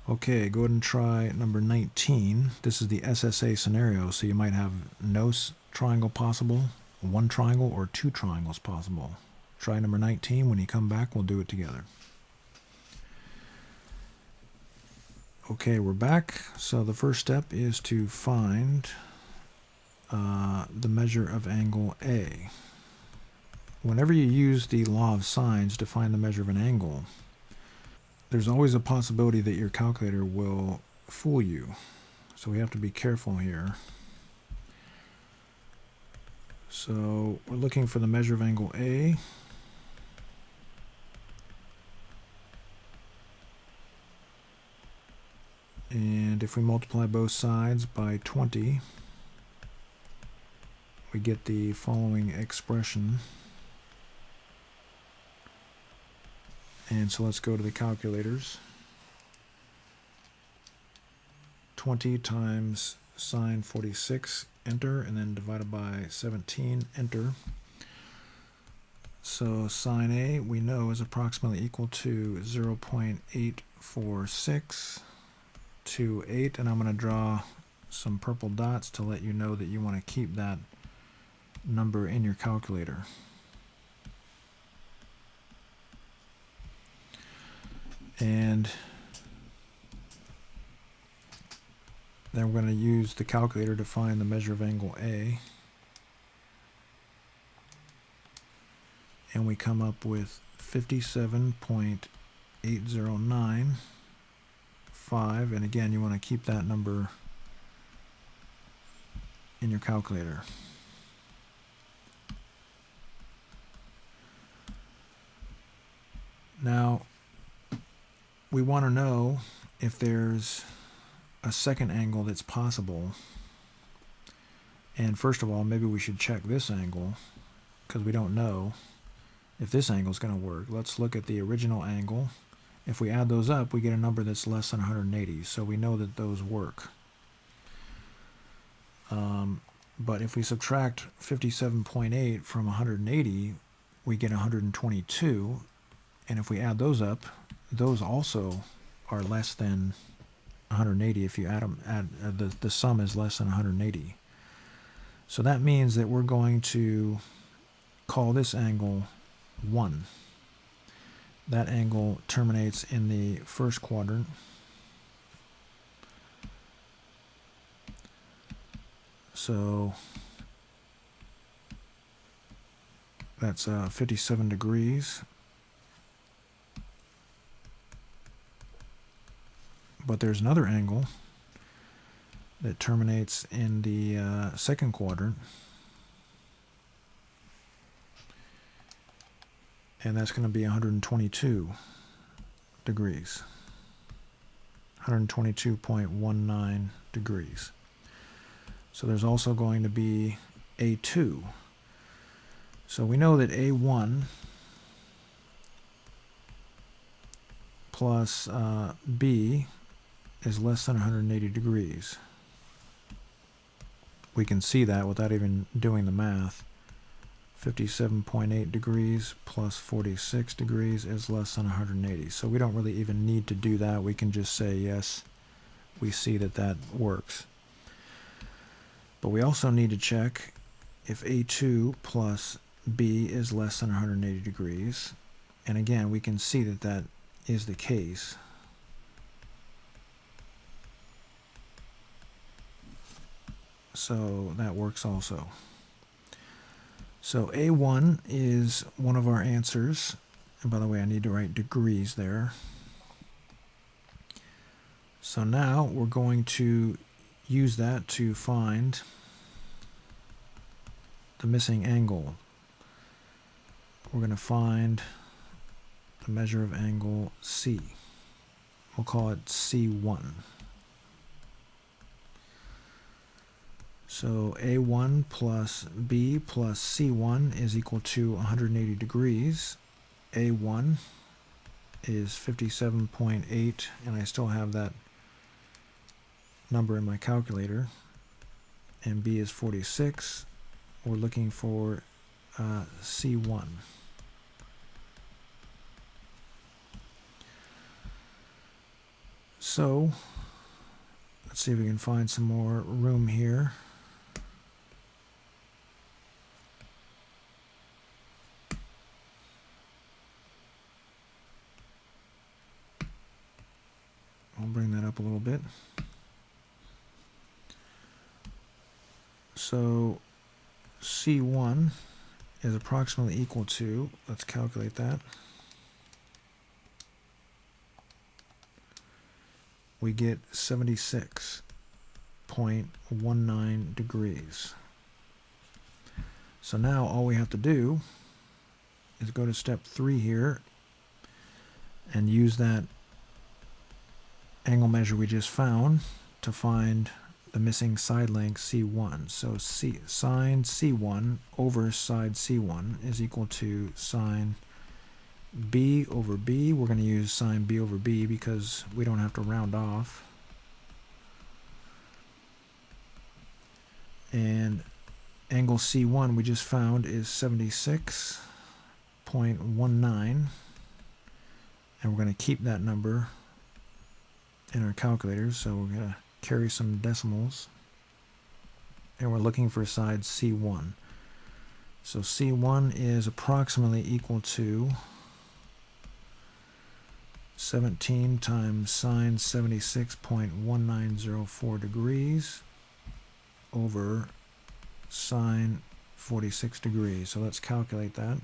Okay, go ahead and try number 19. This is the SSA scenario, so you might have no triangle possible, 1 triangle, or 2 triangles possible. Try number 19. When you come back, we'll do it together. Okay, we're back. So the first step is to find the measure of angle A. Whenever you use the law of sines to find the measure of an angle, there's always a possibility that your calculator will fool you. So we have to be careful here. So we're looking for the measure of angle A. And if we multiply both sides by 20, we get the following expression. And so let's go to the calculators. 20 times sine 46, enter, and then divided by 17, enter. So sine A, we know, is approximately equal to 0.84628, and I'm going to draw some purple dots to let you know that you want to keep that number in your calculator. And then we're going to use the calculator to find the measure of angle A. And we come up with 57.8095. And again, you want to keep that number in your calculator. Now, we want to know if there's a second angle that's possible. And first of all, maybe we should check this angle, because we don't know if this angle is going to work. Let's look at the original angle. If we add those up, we get a number that's less than 180, so we know that those work. But if we subtract 57.8 from 180, we get 122, and if we add those up, those also are less than 180. If you add them, the sum is less than 180. So that means that we're going to call this angle 1. That angle terminates in the first quadrant. So that's 57 degrees. But there's another angle that terminates in the second quadrant. And that's going to be 122 degrees. 122.19 degrees. So there's also going to be A2. So we know that A1 plus B is less than 180 degrees. We can see that without even doing the math. 57.8 degrees plus 46 degrees is less than 180. So we don't really even need to do that. We can just say, yes, we see that that works. But we also need to check if A2 plus B is less than 180 degrees. And again, we can see that that is the case. So that works also. So A1 is one of our answers. And by the way, I need to write degrees there. So now we're going to use that to find the missing angle. We're going to find the measure of angle C. We'll call it C1. So A1 plus B plus C1 is equal to 180 degrees. A1 is 57.8, and I still have that number in my calculator. And B is 46. We're looking for C1. So let's see if we can find some more room here. I'll bring that up a little bit. So C1 is approximately equal to, let's calculate that. We get 76.19 degrees. So now all we have to do is go to step 3 here and use that angle measure we just found to find the missing side length C1. So sine C1 over side C1 is equal to sine B over B. We're going to use sine B over B because we don't have to round off. And angle C1 we just found is 76.19. And we're going to keep that number in our calculators, so we're going to carry some decimals, and we're looking for side C1. So C1 is approximately equal to 17 times sine 76.1904 degrees over sine 46 degrees. So let's calculate that.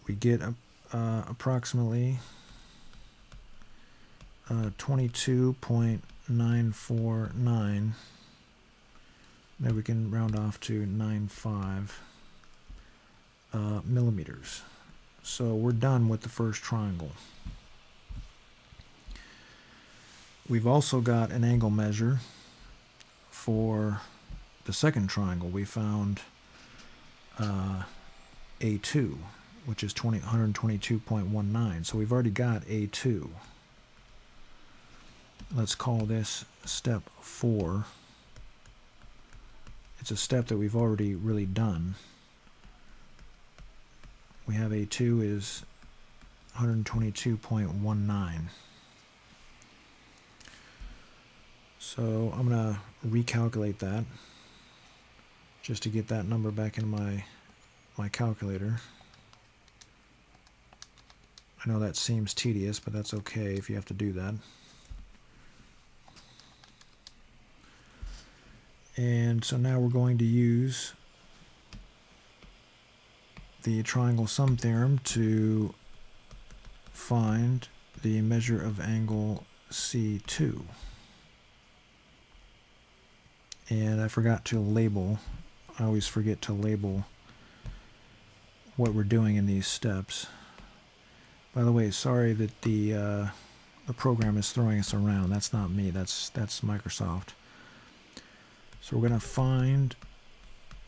We get approximately 22.949 Maybe we can round off to 9.5 millimeters. So we're done with the first triangle. We've also got an angle measure for the second triangle. We found A2, which is 122.19. So we've already got A2. Let's call this step 4. It's a step that we've already really done. We have A2 is 122.19. So I'm going to recalculate that just to get that number back in my calculator. I know that seems tedious, but that's okay if you have to do that. And so now we're going to use the triangle sum theorem to find the measure of angle C2. And I forgot to label. I always forget to label what we're doing in these steps. By the way, sorry that the program is throwing us around. That's not me. That's Microsoft. So we're going to find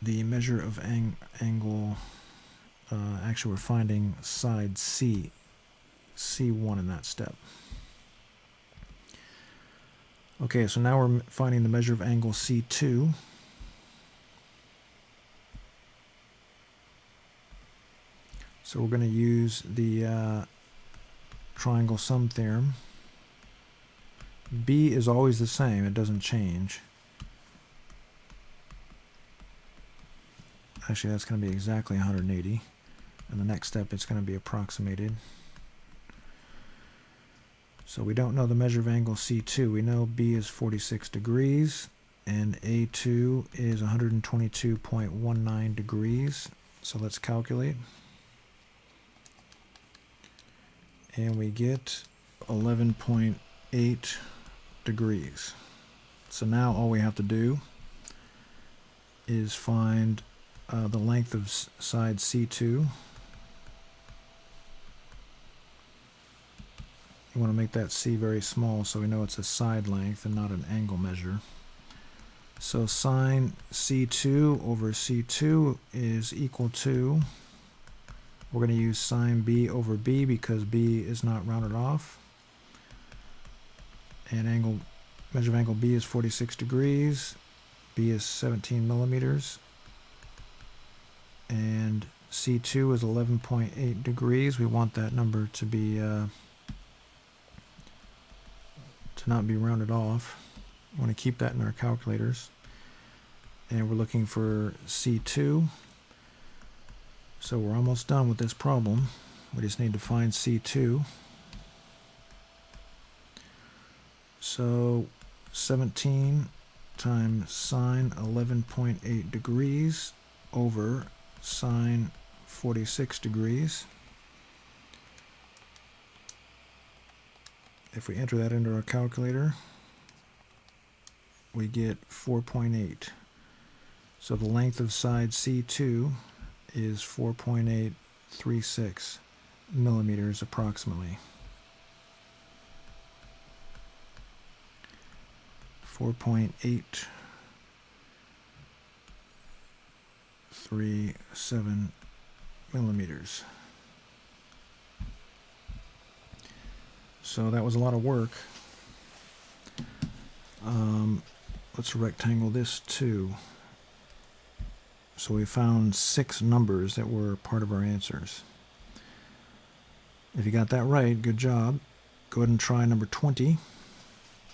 the measure of angle. Actually, we're finding side C, C1 in that step. Okay, so now we're finding the measure of angle C2. So we're going to use the triangle sum theorem. B is always the same, it doesn't change. Actually, that's going to be exactly 180. And the next step, it's going to be approximated. So we don't know the measure of angle C2. We know B is 46 degrees, and A2 is 122.19 degrees. So let's calculate. And we get 11.8 degrees. So now all we have to do is find the length of side C2. You want to make that C very small so we know it's a side length and not an angle measure. So sine C2 over C2 is equal to, we're going to use sine B over B because B is not rounded off. And measure of angle B is 46 degrees. B is 17 millimeters. And C2 is 11.8 degrees. We want that number to be to not be rounded off. We want to keep that in our calculators. And we're looking for C2. So we're almost done with this problem. We just need to find C2. So 17 times sine 11.8 degrees over sine 46 degrees. If we enter that into our calculator, we get 4.8. So the length of side C2 is 4.836 millimeters approximately. 4.837 millimeters. So that was a lot of work. Let's rectangle this too. So we found 6 numbers that were part of our answers. If you got that right, good job. Go ahead and try number 20.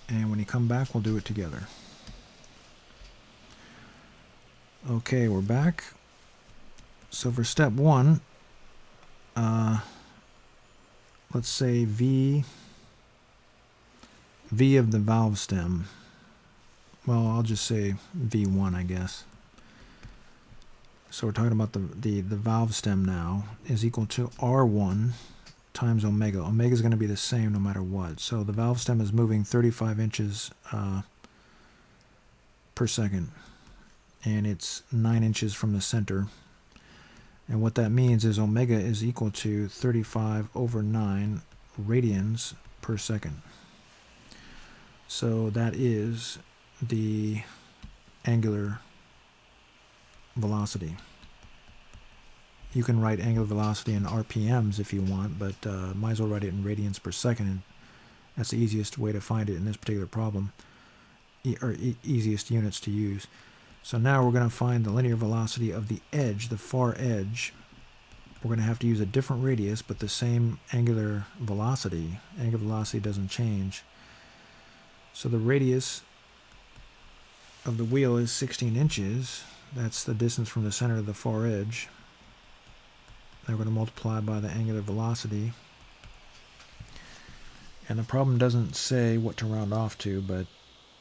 And when you come back, we'll do it together. Okay, we're back. So for step 1, let's say V of the valve stem. Well, I'll just say V1, I guess. So we're talking about the valve stem now is equal to R1 times omega. Omega is going to be the same no matter what. So the valve stem is moving 35 inches per second. and it's 9 inches from the center. And what that means is omega is equal to 35 over 9 radians per second. So that is the angular velocity. You can write angular velocity in RPMs if you want, but might as well write it in radians per second. That's the easiest way to find it in this particular problem, or easiest units to use. So now we're going to find the linear velocity of the edge, the far edge. We're going to have to use a different radius, but the same angular velocity. Angular velocity doesn't change. So the radius of the wheel is 16 inches. That's the distance from the center to the far edge. Now we're going to multiply by the angular velocity. And the problem doesn't say what to round off to, but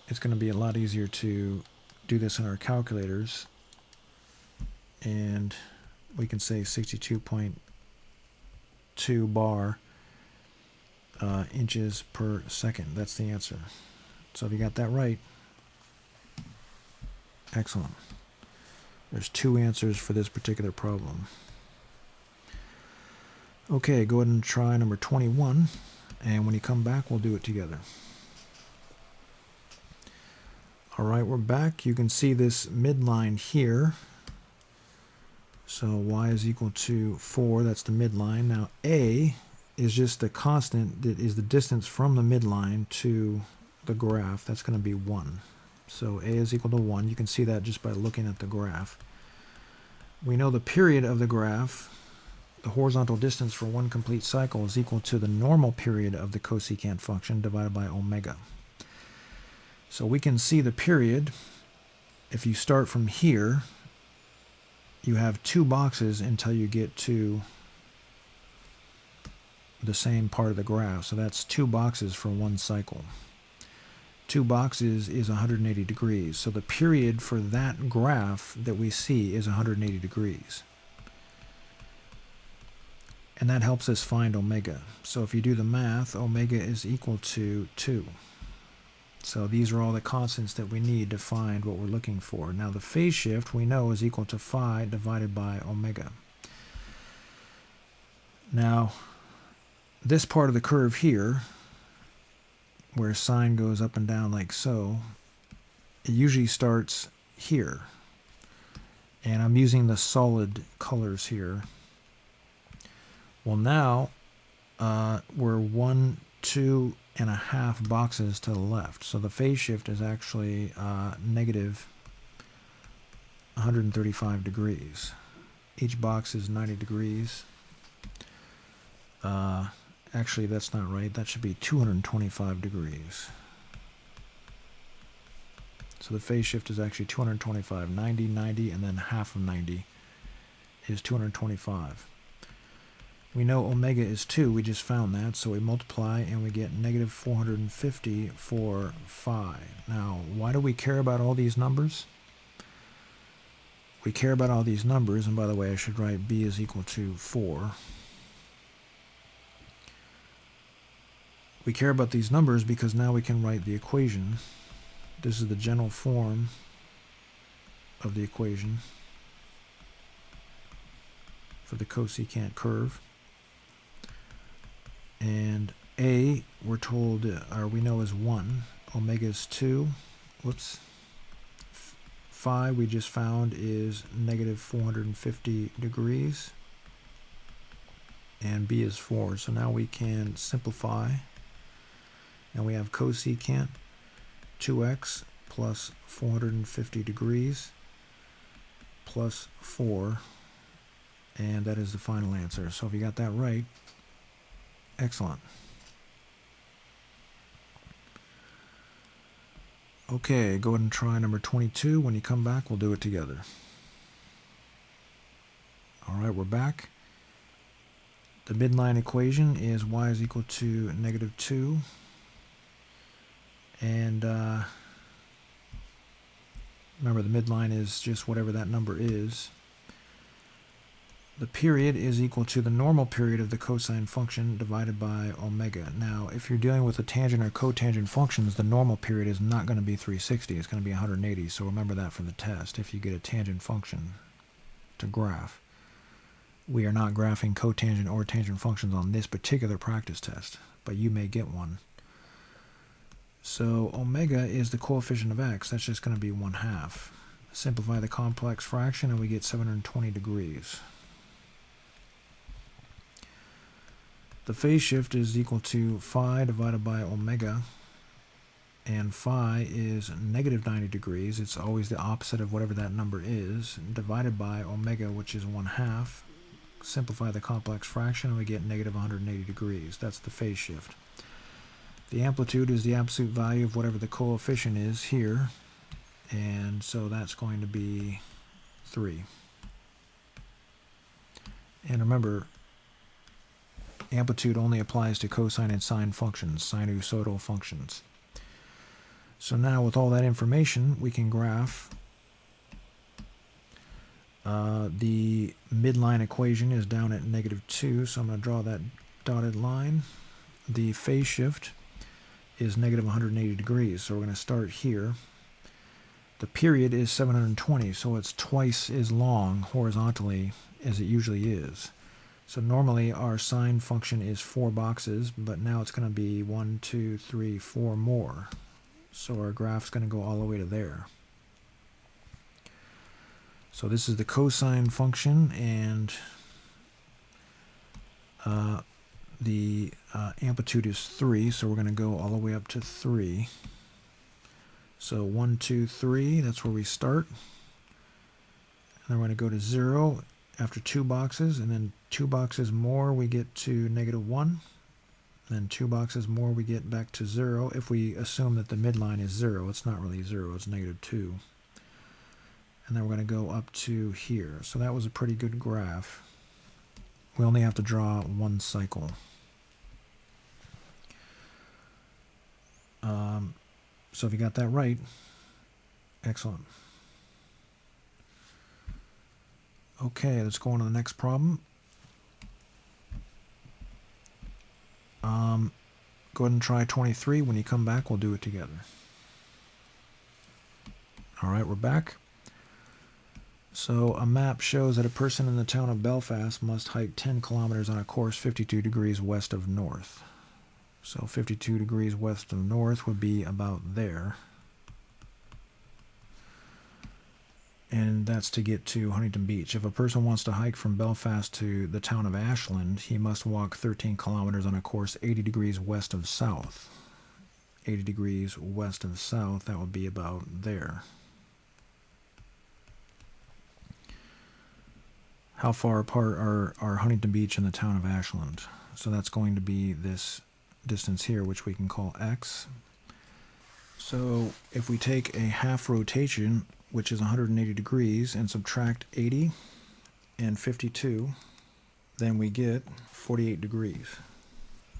it's going to be a lot easier to do this in our calculators. And we can say 62.2 bar inches per second. That's the answer. So if you got that right, excellent. There's 2 answers for this particular problem. Okay, go ahead and try number 21, and when you come back, we'll do it together. All right, we're back. You can see this midline here. So y is equal to 4, that's the midline. Now a is just the constant that is the distance from the midline to the graph. That's going to be 1. So a is equal to 1. You can see that just by looking at the graph. We know the period of the graph, the horizontal distance for one complete cycle, is equal to the normal period of the cosecant function divided by omega. So we can see the period. If you start from here, you have 2 boxes until you get to the same part of the graph. So that's 2 boxes for one cycle. 2 boxes is 180 degrees. So the period for that graph that we see is 180 degrees. And that helps us find omega. So if you do the math, omega is equal to 2. So these are all the constants that we need to find what we're looking for. Now the phase shift we know is equal to phi divided by omega. Now this part of the curve here, where sine goes up and down like so, it usually starts here. And I'm using the solid colors here. Well, now we're 1, 2.5 boxes to the left. So the phase shift is actually negative 135 degrees. Each box is 90 degrees. Actually, that's not right. That should be 225 degrees. So the phase shift is actually 225. 90, 90, and then half of 90 is 225. We know omega is 2. We just found that. So we multiply and we get negative 450 for phi. Now, why do we care about all these numbers? We care about all these numbers. And by the way, I should write b is equal to 4. We care about these numbers because now we can write the equation. This is the general form of the equation for the cosecant curve. And a, we're told, or we know is 1. Omega is 2. Whoops. Phi, we just found, is negative 450 degrees. And b is 4. So now we can simplify. And we have cosecant 2x plus 450 degrees plus 4. And that is the final answer. So if you got that right, excellent. Okay, go ahead and try number 22. When you come back, we'll do it together. All right, we're back. The midline equation is y is equal to negative 2. And remember, the midline is just whatever that number is. the period is equal to the normal period of the cosine function divided by omega. Now, if you're dealing with the tangent or cotangent functions, the normal period is not going to be 360. It's going to be 180. So remember that for the test. If you get a tangent function to graph, we are not graphing cotangent or tangent functions on this particular practice test, but you may get one. So omega is the coefficient of x. That's just going to be 1/2. Simplify the complex fraction and we get 720 degrees. The phase shift is equal to phi divided by omega, and phi is negative 90 degrees. It's always the opposite of whatever that number is, divided by omega, which is 1/2. Simplify the complex fraction and we get negative 180 degrees. That's the phase shift. The amplitude is the absolute value of whatever the coefficient is here, and so that's going to be 3. And remember, amplitude only applies to cosine and sine functions, sinusoidal functions. So now with all that information, we can graph. The midline equation is down at -2, so I'm going to draw that dotted line. The phase shift is negative 180 degrees, so we're going to start here. The period is 720, so it's twice as long horizontally as it usually is. So normally our sine function is 4 boxes, but now it's going to be 1, 2, 3, 4 more. So our graph's going to go all the way to there. So this is the cosine function, and the amplitude is 3, so we're going to go all the way up to 3. So 1, 2, 3, that's where we start. And then we're going to go to 0 after 2 boxes, and then 2 boxes more we get to -1. Then 2 boxes more we get back to 0. If we assume that the midline is 0, it's not really 0, it's -2. And then we're going to go up to here. So that was a pretty good graph. We only have to draw 1 cycle. So if you got that right, excellent. Okay, let's go on to the next problem. Go ahead and try 23. When you come back, we'll do it together. All right, we're back. So a map shows that a person in the town of Belfast must hike 10 kilometers on a course 52 degrees west of north. So 52 degrees west of north would be about there. And that's to get to Huntington Beach. If a person wants to hike from Belfast to the town of Ashland, he must walk 13 kilometers on a course 80 degrees west of south. 80 degrees west of south, that would be about there. How far apart are Huntington Beach and the town of Ashland? So that's going to be this distance here, which we can call x. So if we take a half rotation, which is 180 degrees, and subtract 80 and 52, then we get 48 degrees.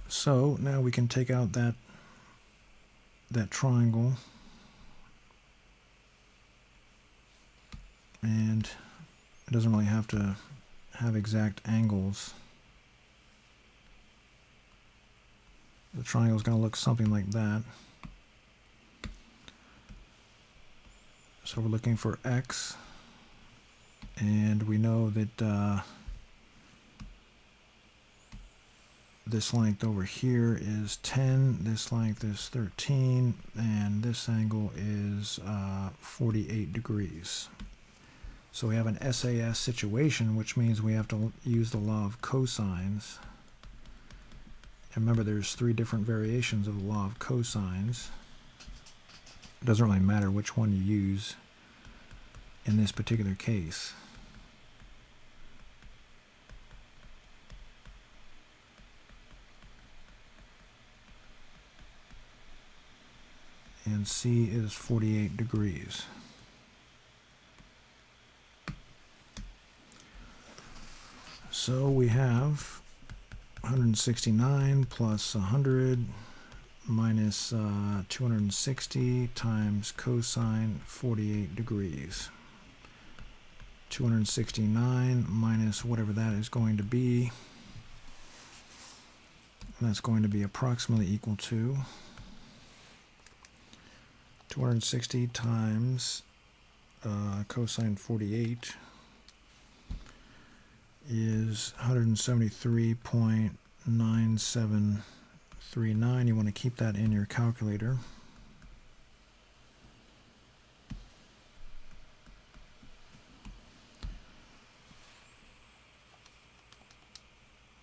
So now we can take out that triangle, and it doesn't really have to have exact angles. The triangle is going to look something like that. So we're looking for x, and we know that this length over here is 10, this length is 13, and this angle is 48 degrees. So we have an SAS situation, which means we have to use the law of cosines. And remember, there's 3 different variations of the law of cosines. It doesn't really matter which one you use in this particular case. And C is 48 degrees. So we have 169 plus 100 minus 260 times cosine 48 degrees. 269 minus whatever that is going to be. And that's going to be approximately equal to 260 times cosine 48 is 173.9739. You want to keep that in your calculator.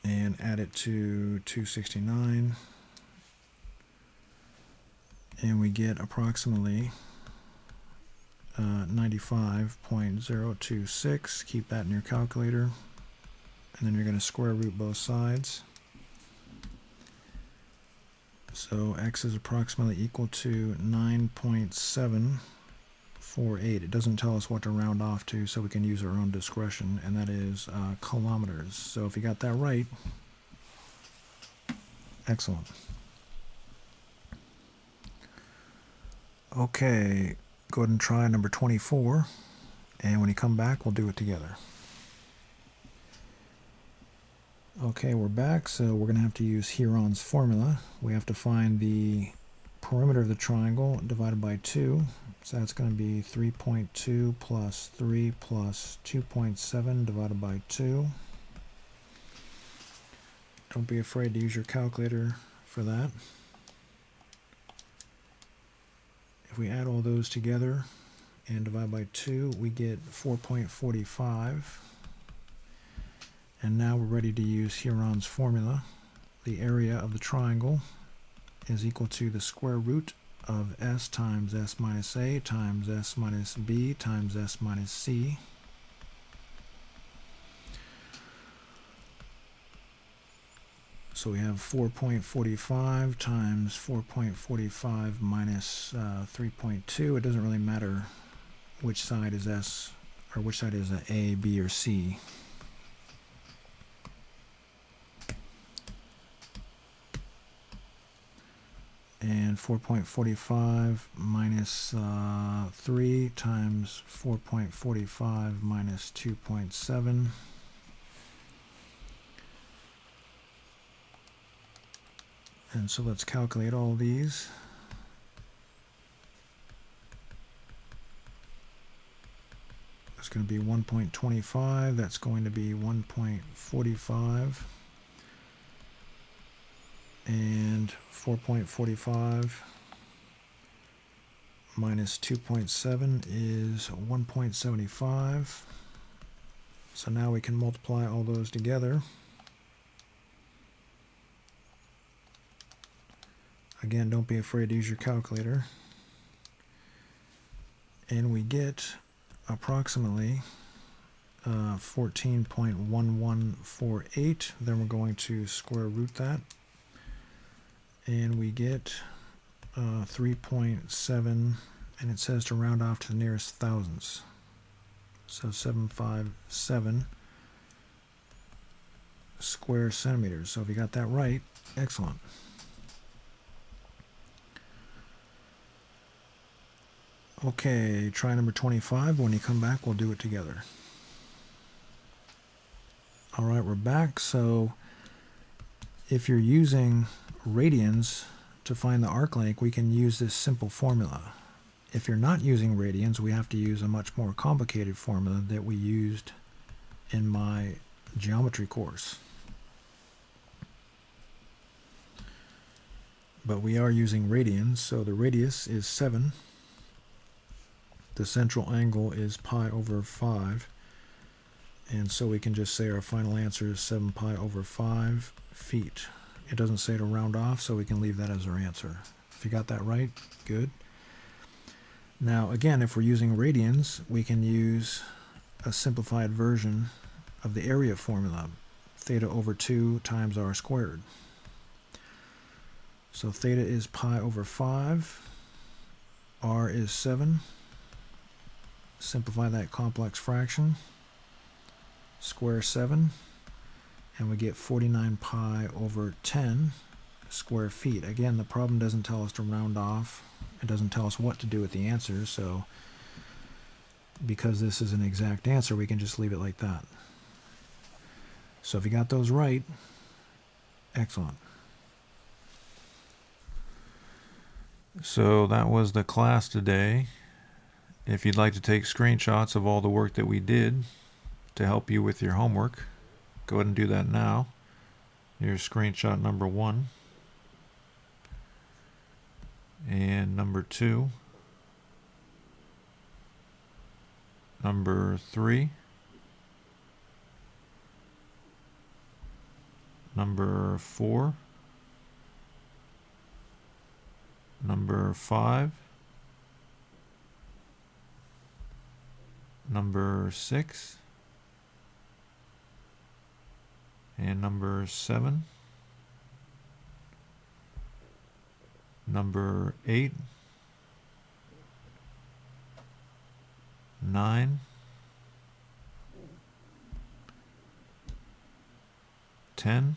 And add it to 269. And we get approximately 95.026. Keep that in your calculator. And then you're going to square root both sides. So x is approximately equal to 9.748. It doesn't tell us what to round off to, so we can use our own discretion, and that is kilometers. So if you got that right, excellent. Okay, go ahead and try number 24, and when you come back, we'll do it together. Okay, we're back, so we're going to have to use Heron's formula. We have to find the perimeter of the triangle divided by 2. So that's going to be 3.2 plus 3 plus 2.7 divided by 2. Don't be afraid to use your calculator for that. If we add all those together and divide by 2, we get 4.45. And now we're ready to use Heron's formula. The area of the triangle is equal to the square root of s times s minus a times s minus b times s minus c. So we have 4.45 times 4.45 minus 3.2. It doesn't really matter which side is s, or which side is a, b, or c. And 4.45 minus 3 times 4.45 minus 2.7. And so let's calculate all these. That's going to be 1.25. That's going to be 1.45. And 4.45 minus 2.7 is 1.75. So now we can multiply all those together. Again, don't be afraid to use your calculator. And we get approximately 14.1148. Then we're going to square root that. And we get 3.7, and it says to round off to the nearest thousands. So 757 square centimeters. So if you got that right, excellent. Okay, try number 25. When you come back, we'll do it together. All right, we're back. So if you're using radians to find the arc length, we can use this simple formula. If you're not using radians, we have to use a much more complicated formula that we used in my geometry course. But we are using radians, so the radius is 7. The central angle is pi over 5. And so we can just say our final answer is 7 pi over 5 feet. It doesn't say to round off, so we can leave that as our answer. If you got that right, good. Now, again, if we're using radians, we can use a simplified version of the area formula, theta over 2 times r squared. So theta is pi over 5, r is 7. Simplify that complex fraction, square 7. And we get 49 pi over 10 square feet. Again, the problem doesn't tell us to round off. It doesn't tell us what to do with the answers, so because this is an exact answer, we can just leave it like that. So if you got those right, excellent. So that was the class today. If you'd like to take screenshots of all the work that we did to help you with your homework, go ahead and do that now. Here's screenshot number 1 and number 2, number 3, number 4, number 5, number 6, and number 7, number 8, 9, 10,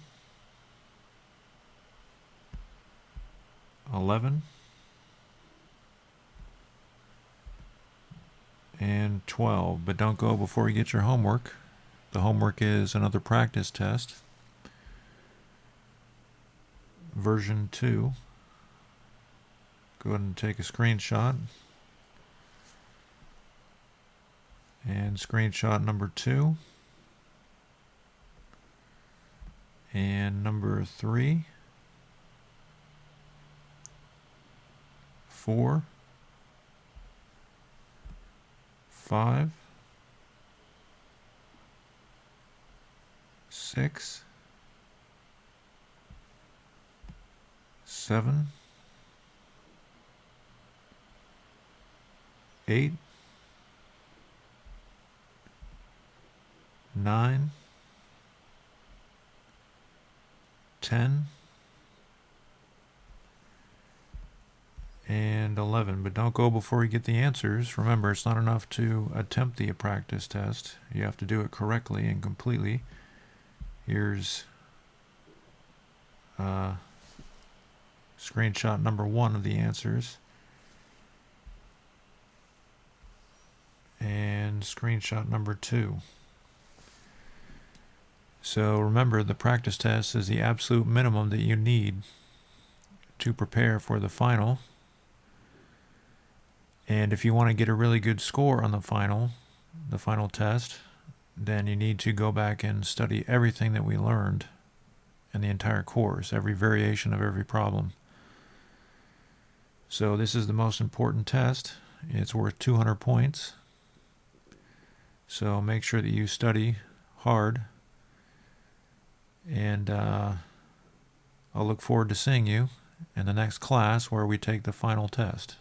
11, and 12. But don't go before you get your homework. The homework is another practice test. Version 2. Go ahead and take a screenshot. And screenshot number 2. And number 3. 4. 5. 6. 7. 8. 9. 10. And 11. But don't go before you get the answers. Remember, it's not enough to attempt the practice test. You have to do it correctly and completely. Here's screenshot number 1 of the answers. And screenshot number 2. So remember, the practice test is the absolute minimum that you need to prepare for the final. And if you want to get a really good score on the final test, then you need to go back and study everything that we learned in the entire course, every variation of every problem. So this is the most important test. It's worth 200 points. So make sure that you study hard. And I'll look forward to seeing you in the next class where we take the final test.